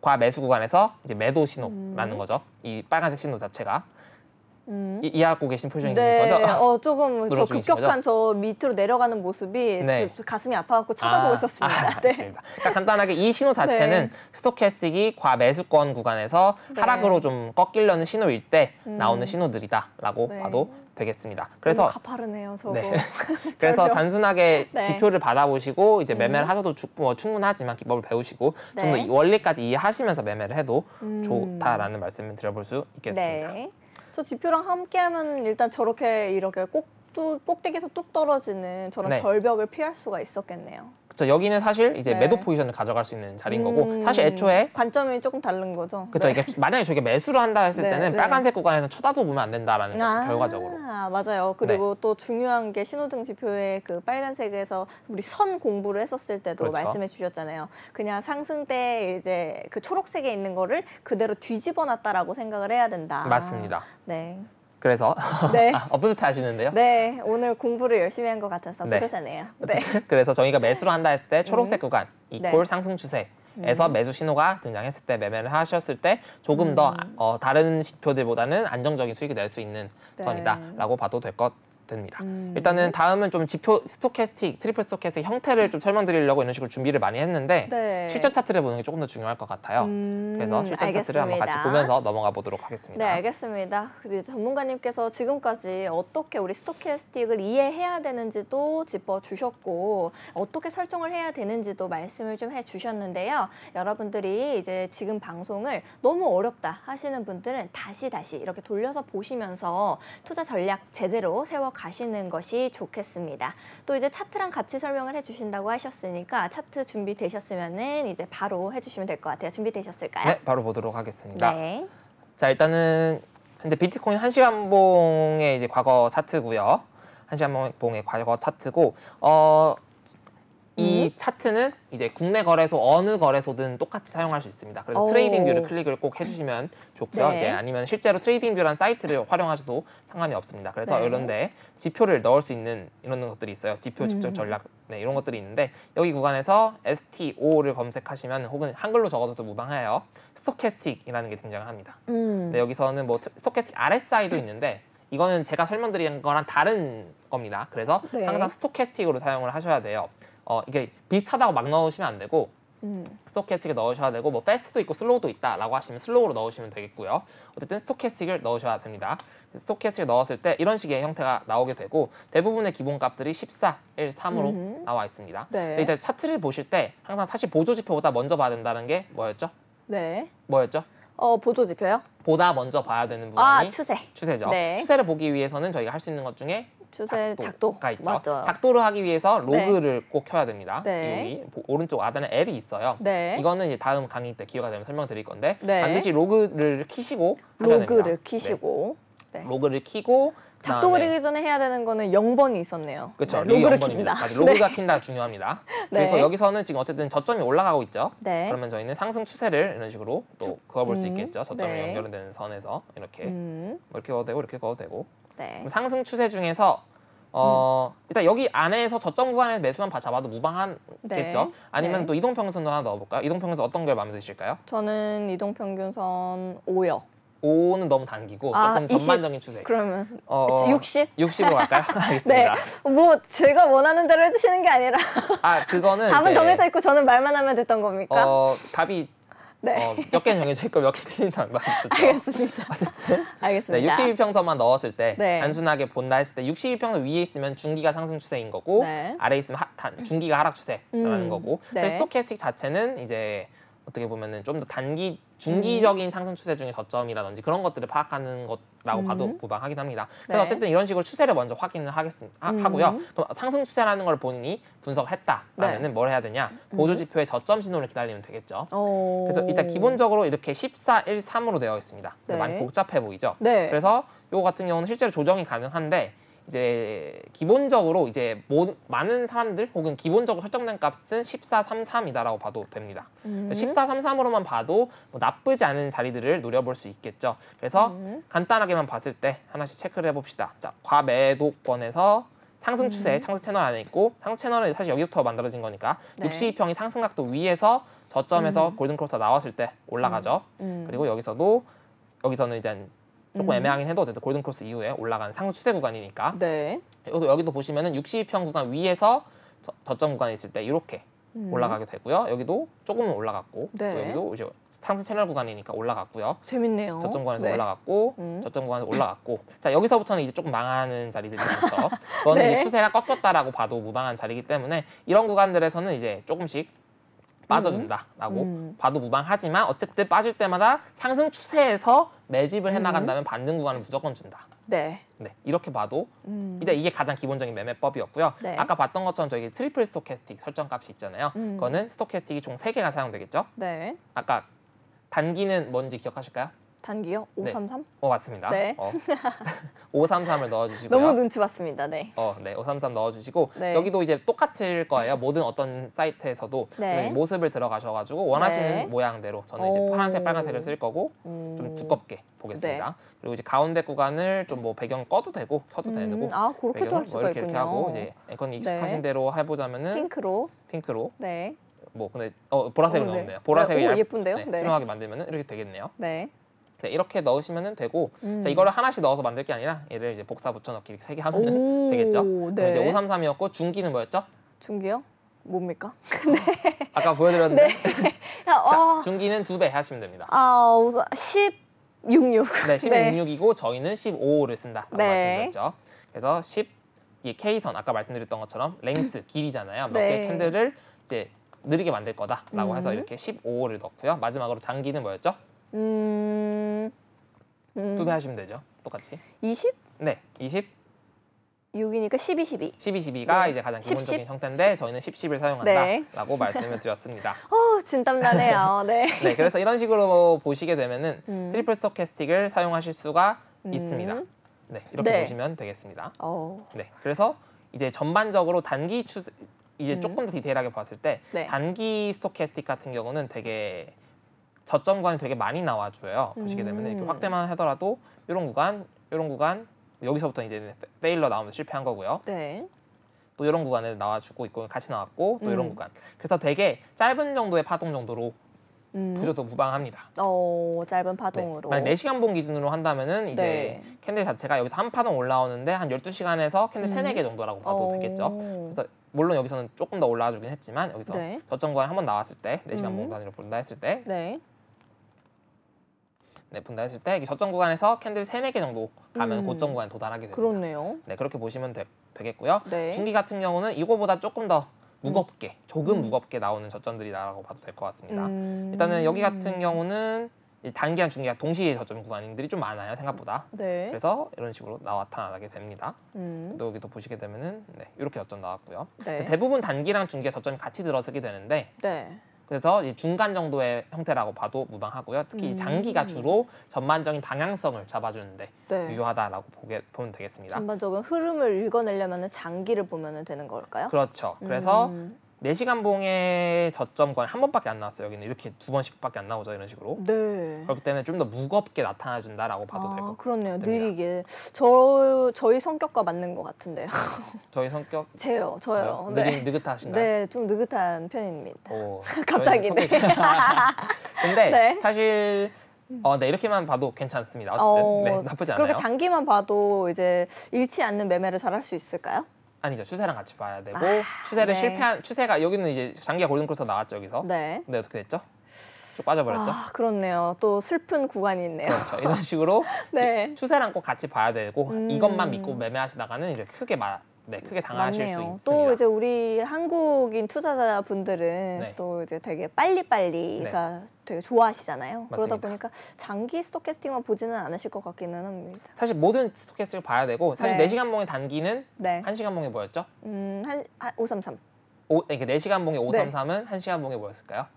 Speaker 2: 과매수 구간에서 이제 매도 신호라는 거죠. 이 빨간색 신호 자체가. 이해하고 계신 표정인
Speaker 1: 네.
Speaker 2: 거죠?
Speaker 1: 조금 저 급격한 저 밑으로 내려가는 모습이
Speaker 2: 네.
Speaker 1: 저 가슴이 아파갖고 쳐다보고 있었습니다. 네.
Speaker 2: 알겠습니다. 그러니까 간단하게 이 신호 자체는
Speaker 1: 네.
Speaker 2: 스토캐스틱이 과매수권 구간에서
Speaker 1: 네.
Speaker 2: 하락으로 좀 꺾이려는 신호일 때 나오는 신호들이다라고
Speaker 1: 네.
Speaker 2: 봐도 되겠습니다. 그래서
Speaker 1: 가파르네요, 저거.
Speaker 2: 네. 그래서 단순하게
Speaker 1: 네.
Speaker 2: 지표를 받아보시고 이제 매매를 하셔도 충분하지만 기법을 배우시고
Speaker 1: 네.
Speaker 2: 좀 더 원리까지 이해하시면서 매매를 해도 좋다라는 말씀을 드려볼 수 있겠습니다.
Speaker 1: 네. 저 지표랑 함께하면 일단 저렇게 이렇게 꼭대기에서 뚝 떨어지는 저런
Speaker 2: 네.
Speaker 1: 절벽을 피할 수가 있었겠네요.
Speaker 2: 그렇죠. 여기는 사실 이제
Speaker 1: 네.
Speaker 2: 매도 포지션을 가져갈 수 있는 자리인 거고 사실 애초에
Speaker 1: 관점이 조금 다른 거죠.
Speaker 2: 그렇죠.
Speaker 1: 네.
Speaker 2: 이게 만약에 저게 매수를 한다 했을
Speaker 1: 네,
Speaker 2: 때는
Speaker 1: 네.
Speaker 2: 빨간색 구간에서 쳐다도 보면 안 된다라는 거죠. 결과적으로.
Speaker 1: 맞아요. 그리고 또 중요한 게 신호등 지표의 그 빨간색에서 우리 선 공부를 했었을 때도
Speaker 2: 그렇죠.
Speaker 1: 말씀해 주셨잖아요. 그냥 상승대 이제 그 초록색에 있는 거를 그대로 뒤집어 놨다라고 생각을 해야 된다.
Speaker 2: 맞습니다.
Speaker 1: 네.
Speaker 2: 그래서
Speaker 1: 네.
Speaker 2: 뿌듯해하시는데요.
Speaker 1: 네, 오늘 공부를 열심히 한 것 같아서
Speaker 2: 네.
Speaker 1: 뿌듯하네요. 네.
Speaker 2: 그래서 저희가 매수를 한다 했을 때 초록색 구간 이꼴
Speaker 1: 네.
Speaker 2: 상승 추세에서 매수 신호가 등장했을 때 매매를 하셨을 때 조금 더 다른 지표들보다는 안정적인 수익을 낼 수 있는
Speaker 1: 네.
Speaker 2: 선이다라고 봐도 됩니다. 일단은 다음은 좀 지표 스토캐스틱, 트리플 스토캐스틱 형태를 좀 설명드리려고 이런 식으로 준비를 많이 했는데
Speaker 1: 네.
Speaker 2: 실전 차트를 보는 게 조금 더 중요할 것 같아요. 그래서 실전 차트를 한번 같이 보면서 넘어가 보도록 하겠습니다.
Speaker 1: 네, 알겠습니다. 전문가님께서 지금까지 어떻게 우리 스토캐스틱을 이해해야 되는지도 짚어주셨고 어떻게 설정을 해야 되는지도 말씀을 좀 해주셨는데요. 여러분들이 이제 지금 방송을 너무 어렵다 하시는 분들은 다시 이렇게 돌려서 보시면서 투자 전략 제대로 세워 가시는 것이 좋겠습니다. 또 이제 차트랑 같이 설명을 해주신다고 하셨으니까 차트 준비되셨으면은 이제 바로 해주시면 될 것 같아요. 준비되셨을까요?
Speaker 2: 네, 바로 보도록 하겠습니다.
Speaker 1: 네.
Speaker 2: 자, 일단은 현재 비트코인 1시간봉의 이제 과거 차트고요. 1시간봉의 과거 차트고 이 차트는 이제 국내 거래소 어느 거래소든 똑같이 사용할 수 있습니다. 그래서
Speaker 1: 오.
Speaker 2: 트레이딩 뷰를 클릭을 꼭 해주시면 좋고요.
Speaker 1: 네.
Speaker 2: 이제 아니면 실제로 트레이딩 뷰라는 사이트를 활용하셔도 상관이 없습니다. 그래서
Speaker 1: 네.
Speaker 2: 이런데 지표를 넣을 수 있는 이런 것들이 있어요. 지표 측정 전략 이런 것들이 있는데 여기 구간에서 STO를 검색하시면 혹은 한글로 적어도 무방해요. 스토캐스틱이라는 게 등장을 합니다. 네, 여기서는 뭐 스토캐스틱 RSI도 있는데 이거는 제가 설명드린 거랑 다른 겁니다. 그래서
Speaker 1: 네.
Speaker 2: 항상 스토캐스틱으로 사용을 하셔야 돼요. 이게 비슷하다고 막 넣으시면 안 되고 스토캐스틱을 넣으셔야 되고 뭐 패스트도 있고 슬로우도 있다라고 하시면 슬로우로 넣으시면 되겠고요. 어쨌든 스토캐스틱을 넣으셔야 됩니다. 스토캐스틱을 넣었을 때 이런 식의 형태가 나오게 되고 대부분의 기본값들이 14, 1, 3으로 나와 있습니다.
Speaker 1: 네.
Speaker 2: 근데 일단 차트를 보실 때 항상 사실 보조지표보다 먼저 봐야 된다는 게 뭐였죠?
Speaker 1: 네.
Speaker 2: 뭐였죠?
Speaker 1: 보조지표요?
Speaker 2: 보다 먼저 봐야 되는 부분이 추세죠.
Speaker 1: 네.
Speaker 2: 추세를 보기 위해서는 저희가 할 수 있는 것 중에
Speaker 1: 추세 작도가
Speaker 2: 있죠.
Speaker 1: 맞죠.
Speaker 2: 작도를 하기 위해서 로그를 꼭 켜야 됩니다.
Speaker 1: 네.
Speaker 2: 여기 오른쪽 하단에 L이 있어요.
Speaker 1: 네.
Speaker 2: 이거는 이제 다음 강의 때 기회가 되면 설명드릴 건데
Speaker 1: 네.
Speaker 2: 반드시 로그를 키시고 하셔야 됩니다.
Speaker 1: 로그를 키시고. 네.
Speaker 2: 로그를 키고
Speaker 1: 작도 그리기 전에 해야 되는 거는 0번이 있었네요.
Speaker 2: 그렇죠.
Speaker 1: 네, 로그를
Speaker 2: 킵니다.
Speaker 1: 킵니다.
Speaker 2: 로그가 킨다 중요합니다.
Speaker 1: 네.
Speaker 2: 그리고 여기서는 지금 어쨌든 저점이 올라가고 있죠.
Speaker 1: 네.
Speaker 2: 그러면 저희는 상승 추세를 이런 식으로 또 그어볼 수 있겠죠. 저점이
Speaker 1: 네.
Speaker 2: 연결되는 선에서 이렇게 뭐
Speaker 1: 음.
Speaker 2: 이렇게 그어도 되고 이렇게 그어도 되고.
Speaker 1: 네.
Speaker 2: 그럼 상승 추세 중에서 일단 여기 안에서 저점 구간에서 매수만 잡아도 무방하겠죠.
Speaker 1: 네.
Speaker 2: 아니면
Speaker 1: 네.
Speaker 2: 또 이동평균선도 하나 넣어볼까요? 이동평균선 어떤 게 마음에 드실까요?
Speaker 1: 저는 이동평균선 5요.
Speaker 2: 5는 너무 단기고 조금
Speaker 1: 20.
Speaker 2: 전반적인 추세.
Speaker 1: 그러면
Speaker 2: 60? 60으로 갈까요?
Speaker 1: 네.
Speaker 2: 알겠습니다.
Speaker 1: 뭐 제가 원하는 대로 해주시는 게 아니라
Speaker 2: 그거는
Speaker 1: 답은
Speaker 2: 이제,
Speaker 1: 정해져 있고 저는 말만 하면 됐던 겁니까?
Speaker 2: 답이
Speaker 1: 네.
Speaker 2: 몇 개는 정해져 있고 몇 개 틀린다는 말이죠.
Speaker 1: 알겠습니다.
Speaker 2: 네,
Speaker 1: 알겠습니다.
Speaker 2: 62평선만 넣었을 때
Speaker 1: 네.
Speaker 2: 단순하게 본다 했을 때 62평선 위에 있으면 중기가 상승 추세인 거고
Speaker 1: 네.
Speaker 2: 아래에 있으면 중기가 하락 추세라는 거고
Speaker 1: 네.
Speaker 2: 스토캐스틱 자체는 이제 어떻게 보면은 좀 더 중기적인 상승 추세 중에 저점이라든지 그런 것들을 파악하는 것라고 봐도 무방하긴 합니다. 그래서
Speaker 1: 네.
Speaker 2: 어쨌든 이런 식으로 추세를 먼저 확인을 하고요. 그럼 상승 추세라는 걸 본인이 분석을 했다라면은
Speaker 1: 네.
Speaker 2: 뭘 해야 되냐? 보조지표의 저점 신호를 기다리면 되겠죠. 그래서
Speaker 1: 오.
Speaker 2: 일단 기본적으로 이렇게 14, 1, 3으로 되어 있습니다.
Speaker 1: 네.
Speaker 2: 많이 복잡해 보이죠?
Speaker 1: 네.
Speaker 2: 그래서 요거 같은 경우는 실제로 조정이 가능한데 이제 기본적으로 이제 많은 사람들 혹은 기본적으로 설정된 값은 1433이다라고 봐도 됩니다. 1433으로만 봐도 뭐 나쁘지 않은 자리들을 노려볼 수 있겠죠. 그래서 간단하게만 봤을 때 하나씩 체크를 해봅시다. 자, 과매도권에서 상승 추세, 상승 채널 안에 있고 상승 채널은 사실 여기부터 만들어진 거니까
Speaker 1: 네.
Speaker 2: 62평이 상승각도 위에서 저점에서 골든 크로스가 나왔을 때 올라가죠. 그리고 여기서는 이제 조금 애매하긴 해도 어쨌든 골든 크로스 이후에 올라가는 상승 추세 구간이니까.
Speaker 1: 네.
Speaker 2: 여기도 보시면은 62평 구간 위에서 저점 구간에 있을 때 이렇게 올라가게 되고요. 여기도 조금은 올라갔고
Speaker 1: 네.
Speaker 2: 또 여기도 이제 상승 채널 구간이니까 올라갔고요.
Speaker 1: 재밌네요.
Speaker 2: 저점 구간에서
Speaker 1: 네.
Speaker 2: 올라갔고 저점 구간에서 올라갔고 자 여기서부터는 이제 조금 망하는 자리들이 있죠. 그거는
Speaker 1: 네.
Speaker 2: 이제 추세가 꺾였다라고 봐도 무방한 자리이기 때문에 이런 구간들에서는 이제 조금씩 빠져준다라고 봐도 무방하지만 어쨌든 빠질 때마다 상승 추세에서 매집을 해나간다면 받는 구간은 무조건 준다.
Speaker 1: 네.
Speaker 2: 네, 이렇게 봐도 이게 가장 기본적인 매매법이었고요.
Speaker 1: 네.
Speaker 2: 아까 봤던 것처럼 저희 트리플 스토캐스틱 설정 값이 있잖아요. 그거는 스토캐스틱이 총 3개가 사용되겠죠.
Speaker 1: 네.
Speaker 2: 아까 단기는 뭔지 기억하실까요?
Speaker 1: 단기요?
Speaker 2: 네.
Speaker 1: 533?
Speaker 2: 맞습니다.
Speaker 1: 네.
Speaker 2: 533을 넣어주시고요.
Speaker 1: 너무 눈치 봤습니다. 네.
Speaker 2: 네, 533 넣어주시고
Speaker 1: 네.
Speaker 2: 여기도 이제 똑같을 거예요. 모든 어떤 사이트에서도
Speaker 1: 네.
Speaker 2: 모습을 들어가셔가지고 원하시는
Speaker 1: 네.
Speaker 2: 모양대로 저는 이제
Speaker 1: 오.
Speaker 2: 파란색, 빨간색을 쓸 거고 좀 두껍게 보겠습니다.
Speaker 1: 네.
Speaker 2: 그리고 이제 가운데 구간을 좀 뭐 배경 꺼도 되고 켜도 되고
Speaker 1: 아, 그렇게도
Speaker 2: 배경을
Speaker 1: 할 수가
Speaker 2: 이렇게
Speaker 1: 있군요.
Speaker 2: 하고 이제 앵커님 익숙하신
Speaker 1: 네.
Speaker 2: 대로 해보자면은
Speaker 1: 핑크로. 네.
Speaker 2: 뭐 근데 보라색으로
Speaker 1: 네.
Speaker 2: 넣었네요. 보라색을
Speaker 1: 오, 예쁜데요? 네.
Speaker 2: 투명하게 만들면은 이렇게 되겠네요.
Speaker 1: 네.
Speaker 2: 네, 이렇게 넣으시면 되고 자, 이거를 하나씩 넣어서 만들 게 아니라 얘를 이제 복사 붙여넣기 이렇게 3개 하면
Speaker 1: 오,
Speaker 2: 되겠죠.
Speaker 1: 네.
Speaker 2: 그럼 이제 533이었고 중기는 뭐였죠?
Speaker 1: 중기요? 뭡니까?
Speaker 2: 아까 보여드렸는데
Speaker 1: 야,
Speaker 2: 자, 중기는 2배 하시면 됩니다.
Speaker 1: 우선 1066.
Speaker 2: 네, 16이고 저희는 15를 쓴다라고
Speaker 1: 네.
Speaker 2: 말씀드렸죠. 그래서 10 이게 K선 아까 말씀드렸던 것처럼 랭스 길이잖아요. 몇
Speaker 1: 네.
Speaker 2: 개의 캔들을 이제 느리게 만들 거다라고 해서 이렇게 15를 넣고요. 마지막으로 장기는 뭐였죠? 2배 하시면 되죠. 똑같이.
Speaker 1: 20?
Speaker 2: 네, 20,
Speaker 1: 6이니까 12, 12.
Speaker 2: 12, 12가
Speaker 1: 네.
Speaker 2: 이제 가장
Speaker 1: 10,
Speaker 2: 기본적인
Speaker 1: 10.
Speaker 2: 형태인데 저희는 10, 10을
Speaker 1: 네.
Speaker 2: 사용한다라고 말씀을 드렸습니다.
Speaker 1: 진땀나네요. 네.
Speaker 2: 네, 그래서 이런 식으로 보시게 되면은 트리플 스토캐스틱을 사용하실 수가 있습니다. 네, 이렇게
Speaker 1: 네.
Speaker 2: 보시면 되겠습니다.
Speaker 1: 어.
Speaker 2: 네, 그래서 이제 전반적으로 단기 추세 이제 조금 더 디테일하게 봤을 때
Speaker 1: 네.
Speaker 2: 단기 스토캐스틱 같은 경우는 되게 저점 구간이 되게 많이 나와줘요. 보시게 되면 이렇게 확대만 하더라도 이런 구간 여기서부터 이제 페일러 나오면서 실패한 거고요.
Speaker 1: 네.
Speaker 2: 또 이런 구간에 나와주고 있고 같이 나왔고 또 이런 구간. 그래서 되게 짧은 정도의 파동 정도로 보셔도 무방합니다.
Speaker 1: 짧은
Speaker 2: 네.
Speaker 1: 파동으로.
Speaker 2: 만약 4시간 봉 기준으로 한다면은 이제
Speaker 1: 네.
Speaker 2: 캔들 자체가 여기서 한 파동 올라오는데 한 12시간에서 캔들 3, 4개 정도라고 봐도 되겠죠. 그래서 물론 여기서는 조금 더 올라와 주긴 했지만 여기서
Speaker 1: 네.
Speaker 2: 저점 구간 한번 나왔을 때 4시간 봉 단위로 본다 했을 때
Speaker 1: 네.
Speaker 2: 본다 했을 때 저점 구간에서 캔들 3, 4개 정도 가면 고점 구간에 도달하게 됩니다.
Speaker 1: 그렇네요.
Speaker 2: 네, 그렇게 보시면 되겠고요.
Speaker 1: 네.
Speaker 2: 중기 같은 경우는 이거보다 조금 더 무겁게, 조금 무겁게 나오는 저점들이라고 봐도 될 것 같습니다. 일단은 여기 같은 경우는 이 단기와 중기가 동시에 저점 구간들이 좀 많아요, 생각보다.
Speaker 1: 네.
Speaker 2: 그래서 이런 식으로 나타나게 됩니다. 또 여기도 보시게 되면은 이렇게 저점 나왔고요.
Speaker 1: 네.
Speaker 2: 대부분 단기랑 중기의 저점이 같이 들어서게 되는데
Speaker 1: 네.
Speaker 2: 그래서 이 중간 정도의 형태라고 봐도 무방하고요. 특히 장기가 주로 전반적인 방향성을 잡아주는데
Speaker 1: 네.
Speaker 2: 유효하다라고 보면 되겠습니다.
Speaker 1: 전반적인 흐름을 읽어내려면 장기를 보면 되는 걸까요?
Speaker 2: 그렇죠. 그래서 4시간 봉의 저점 구간이 한 번밖에 안 나왔어요. 여기는 이렇게 2번씩밖에 안 나오죠. 이런 식으로.
Speaker 1: 네.
Speaker 2: 그렇기 때문에 좀 더 무겁게 나타나준다라고 봐도 될 것 같아요.
Speaker 1: 그렇네요.
Speaker 2: 됩니다.
Speaker 1: 느리게. 저희 성격과 맞는 것 같은데요.
Speaker 2: 저희 성격
Speaker 1: 저요. 네.
Speaker 2: 느긋하신가요?
Speaker 1: 네, 좀 느긋한 편입니다.
Speaker 2: 오,
Speaker 1: 갑자기,
Speaker 2: 저희는 성격이- 근데
Speaker 1: 네.
Speaker 2: 사실 이렇게만 봐도 괜찮습니다. 어쨌든 나쁘지 않아요.
Speaker 1: 그렇게 장기만 봐도 이제 잃지 않는 매매를 잘 할 수 있을까요?
Speaker 2: 아니죠. 추세랑 같이 봐야 되고
Speaker 1: 네.
Speaker 2: 추세가 여기는 이제 장기가 골든 크로스 나왔죠. 여기서.
Speaker 1: 네.
Speaker 2: 근데 어떻게 됐죠? 쭉 빠져버렸죠.
Speaker 1: 그렇네요. 또 슬픈 구간이 있네요.
Speaker 2: 그렇죠. 이런 식으로
Speaker 1: 네.
Speaker 2: 추세랑 꼭 같이 봐야 되고 이것만 믿고 매매하시다가는 이제 크게 당하실 수
Speaker 1: 맞네요.
Speaker 2: 있습니다.
Speaker 1: 또 이제 우리 한국인 투자자분들은
Speaker 2: 네.
Speaker 1: 또 이제 되게 빨리빨리가 되게 좋아하시잖아요. 그러다
Speaker 2: 맞습니다.
Speaker 1: 보니까 장기 스토캐스팅만 보지는 않으실 것 같기는 합니다.
Speaker 2: 사실 모든 스토캐스틱을 봐야 되고 사실
Speaker 1: 네.
Speaker 2: 4시간 봉의 단기는
Speaker 1: 네.
Speaker 2: 1시간 봉이 뭐였죠?
Speaker 1: 533.
Speaker 2: 그러니까 4시간 봉의 533은 1시간 봉이 뭐였을까요?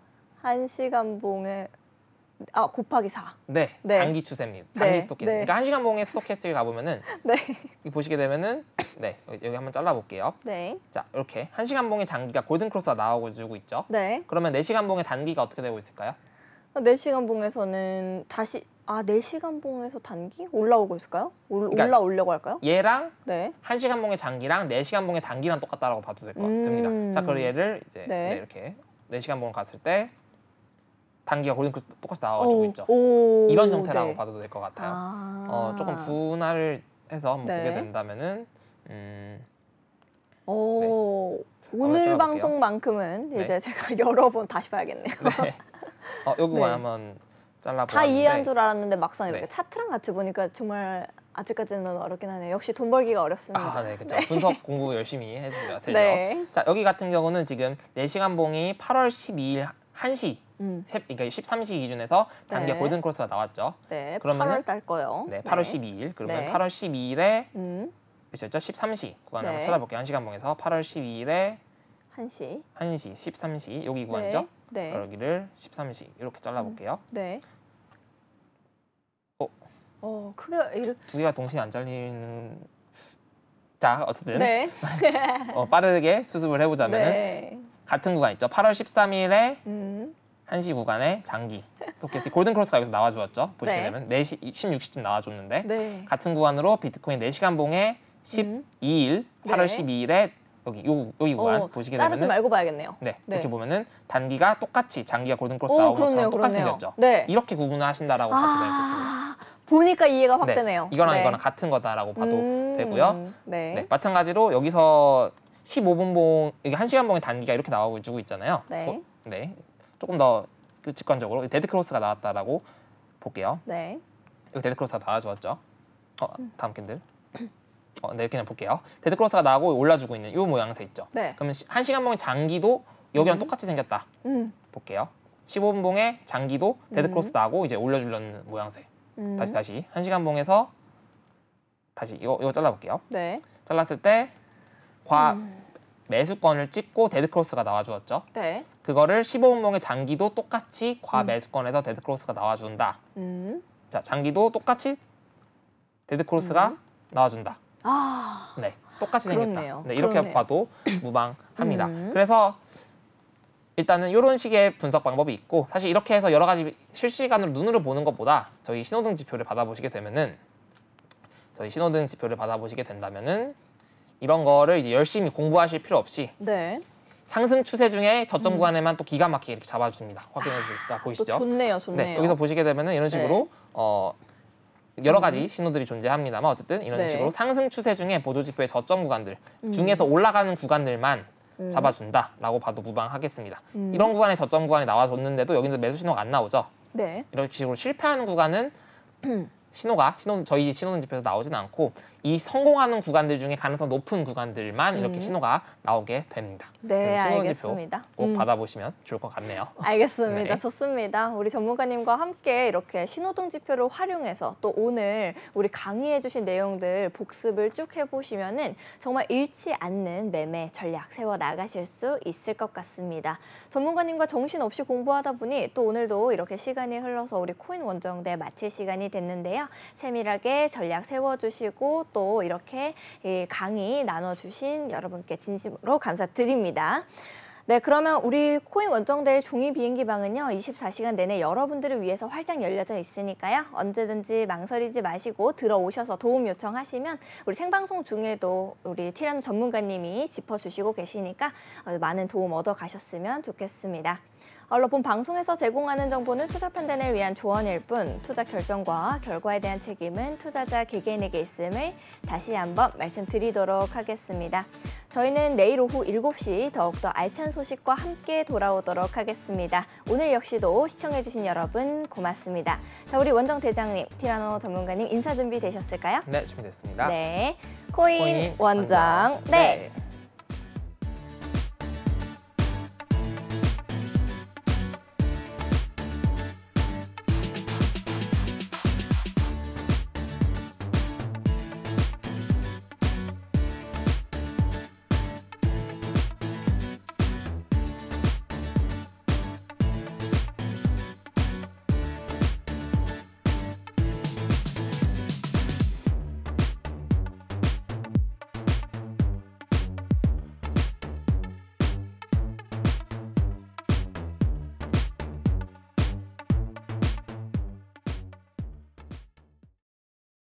Speaker 1: 1시간 봉에 곱하기 4.
Speaker 2: 네,
Speaker 1: 네.
Speaker 2: 장기 추세입니다. 장기
Speaker 1: 네.
Speaker 2: 스토캐스틱.
Speaker 1: 네.
Speaker 2: 그러니까 1시간 봉의 스토캐스틱을 가보면은
Speaker 1: 네.
Speaker 2: 여기 보시게 되면은 여기 한번 잘라볼게요.
Speaker 1: 네.
Speaker 2: 자, 이렇게 1시간 봉의 장기가 골든 크로스가 나오고 주고 있죠.
Speaker 1: 네.
Speaker 2: 그러면 4시간 봉의 단기가 어떻게 되고 있을까요?
Speaker 1: 4시간 봉에서는 다시 4시간 봉에서 단기 올라오고 있을까요?
Speaker 2: 그러니까
Speaker 1: 올라오려고 할까요?
Speaker 2: 얘랑
Speaker 1: 네.
Speaker 2: 1시간 봉의 장기랑 4시간 봉의 단기랑 똑같다라고 봐도 됩니다. 자, 그럼 얘를 이제
Speaker 1: 네.
Speaker 2: 이렇게 4시간 봉을 갔을 때 단기가 골든크로스 똑같이 나와가지고 있죠. 이런 형태라고 봐도 될 것 같아요. 조금 분할을 해서 한번 보게 된다면은 네.
Speaker 1: 오늘 방송만큼은
Speaker 2: 네.
Speaker 1: 이제 제가 여러 번 다시 봐야겠네요.
Speaker 2: 네. 요거만 한번 잘라보았는데
Speaker 1: 다 이해한 줄 알았는데 막상 이렇게
Speaker 2: 네.
Speaker 1: 차트랑 같이 보니까 정말 아직까지는 어렵긴 하네요. 역시 돈 벌기가 어렵습니다.
Speaker 2: 네, 그렇죠. 분석 공부 열심히 해주셔야 되죠.
Speaker 1: 네.
Speaker 2: 자, 여기 같은 경우는 지금 4시간 봉이 8월 12일 1시, 그러니까 13시 기준에서 단기가
Speaker 1: 네.
Speaker 2: 골든크로스가 나왔죠.
Speaker 1: 네,
Speaker 2: 그러면은
Speaker 1: 8월 달 거요.
Speaker 2: 네, 8월 12일. 그러면
Speaker 1: 네.
Speaker 2: 8월 12일에
Speaker 1: 음,
Speaker 2: 몇시였죠? 13시 구간
Speaker 1: 네.
Speaker 2: 한번 찾아볼게요. 1시간 봉에서 8월 12일에
Speaker 1: 1시.
Speaker 2: 1시, 13시 여기 구간이죠?
Speaker 1: 네.
Speaker 2: 여기를 13시 이렇게 잘라볼게요.
Speaker 1: 네. 크게 이렇게.
Speaker 2: 두 개가 동시에 안 잘리는. 자, 어쨌든
Speaker 1: 네.
Speaker 2: 빠르게 수습을 해보자면은
Speaker 1: 네.
Speaker 2: 같은 구간 있죠. 8월 13일에
Speaker 1: 음,
Speaker 2: 1시 구간에 장기 스토캐스틱 골든크로스가 여기서 나와주었죠. 보시게
Speaker 1: 네.
Speaker 2: 되면 4시 16시쯤 나와줬는데
Speaker 1: 네.
Speaker 2: 같은 구간으로 비트코인 4시간 봉에 12일 8월
Speaker 1: 네.
Speaker 2: 12일에 여기 구간 보시게
Speaker 1: 자르지
Speaker 2: 되면은
Speaker 1: 말고 봐야겠네요.
Speaker 2: 네,
Speaker 1: 네.
Speaker 2: 이렇게 보면은 단기가 똑같이 장기가 골든크로스 나온 것처럼 똑같이 생겼죠.
Speaker 1: 네.
Speaker 2: 이렇게 구분을 하신다라고 봐도 되겠습니다.
Speaker 1: 보니까 이해가 확
Speaker 2: 네,
Speaker 1: 되네요.
Speaker 2: 이거랑
Speaker 1: 네.
Speaker 2: 이거랑 같은 거다라고 봐도 되고요.
Speaker 1: 네.
Speaker 2: 네, 마찬가지로 여기서 15분 봉, 이게 1시간 봉의 단기가 이렇게 나와주고 있잖아요.
Speaker 1: 네.
Speaker 2: 네, 조금 더 직관적으로 데드크로스가 나왔다라고 볼게요.
Speaker 1: 네.
Speaker 2: 여기 데드크로스가 나와주었죠. 다음 캔들. 네, 그냥 볼게요. 데드크로스가 나오고 올라주고 있는 이 모양새 있죠.
Speaker 1: 네.
Speaker 2: 그러면 1시간 봉의 장기도 여기랑 똑같이 생겼다. 볼게요. 15분 봉의 장기도 데드크로스 나고 이제 올려주려는 모양새. 다시 1시간 봉에서 다시 이거 잘라볼게요.
Speaker 1: 네.
Speaker 2: 잘랐을 때 매수권을 찍고 데드크로스가 나와주었죠.
Speaker 1: 네.
Speaker 2: 그거를 15분 봉의 장기도 똑같이 과매수권에서 데드크로스가 나와준다. 자, 장기도 똑같이 데드크로스가 나와준다. 네, 똑같이
Speaker 1: 그렇네요.
Speaker 2: 생겼다. 네, 이렇게
Speaker 1: 그렇네요.
Speaker 2: 봐도 무방합니다. 그래서 일단은 이런 식의 분석 방법이 있고 사실 이렇게 해서 여러 가지 실시간으로 눈으로 보는 것보다 저희 신호등 지표를 받아보시게 되면은 이런 거를 이제 열심히 공부하실 필요 없이
Speaker 1: 네.
Speaker 2: 상승 추세 중에 저점 구간에만 또 기가 막히게 이렇게 잡아줍니다. 확인해 주시다 보이시죠?
Speaker 1: 또 좋네요.
Speaker 2: 네, 여기서 보시게 되면은 이런 식으로 여러 가지 신호들이 존재합니다만 어쨌든 이런
Speaker 1: 네.
Speaker 2: 식으로 상승 추세 중에 보조지표의 저점 구간들 중에서 올라가는 구간들만 잡아준다라고 봐도 무방하겠습니다. 이런 구간에 저점 구간이 나와줬는데도 여기서 매수 신호가 안 나오죠.
Speaker 1: 네.
Speaker 2: 이런 식으로 실패하는 구간은 저희 신호등 지표에서 나오진 않고 이 성공하는 구간들 중에 가능성 높은 구간들만 이렇게 신호가 나오게 됩니다.
Speaker 1: 네,
Speaker 2: 그래서 신호등
Speaker 1: 알겠습니다.
Speaker 2: 지표 꼭 받아보시면 좋을 것 같네요.
Speaker 1: 알겠습니다.
Speaker 2: 네.
Speaker 1: 좋습니다. 우리 전문가님과 함께 이렇게 신호등 지표를 활용해서 또 오늘 우리 강의해 주신 내용들 복습을 쭉 해보시면은 정말 잃지 않는 매매 전략 세워 나가실 수 있을 것 같습니다. 전문가님과 정신없이 공부하다 보니 또 오늘도 이렇게 시간이 흘러서 우리 코인 원정대 마칠 시간이 됐는데요. 세밀하게 전략 세워주시고 또 이렇게 강의 나눠주신 여러분께 진심으로 감사드립니다. 네, 그러면 우리 코인 원정대의 종이 비행기 방은요 24시간 내내 여러분들을 위해서 활짝 열려져 있으니까요 언제든지 망설이지 마시고 들어오셔서 도움 요청하시면 우리 생방송 중에도 우리 티라노 전문가님이 짚어주시고 계시니까 많은 도움 얻어 가셨으면 좋겠습니다. 언론 방송에서 제공하는 정보는 투자 판단을 위한 조언일 뿐 투자 결정과 결과에 대한 책임은 투자자 개개인에게 있음을 다시 한번 말씀드리도록 하겠습니다. 저희는 내일 오후 7시 더욱더 알찬 소식과 함께 돌아오도록 하겠습니다. 오늘 역시도 시청해주신 여러분 고맙습니다. 자, 우리 원정 대장님, 티라노 전문가님 인사 준비되셨을까요?
Speaker 2: 네, 준비됐습니다.
Speaker 1: 네, 코인 원정 네.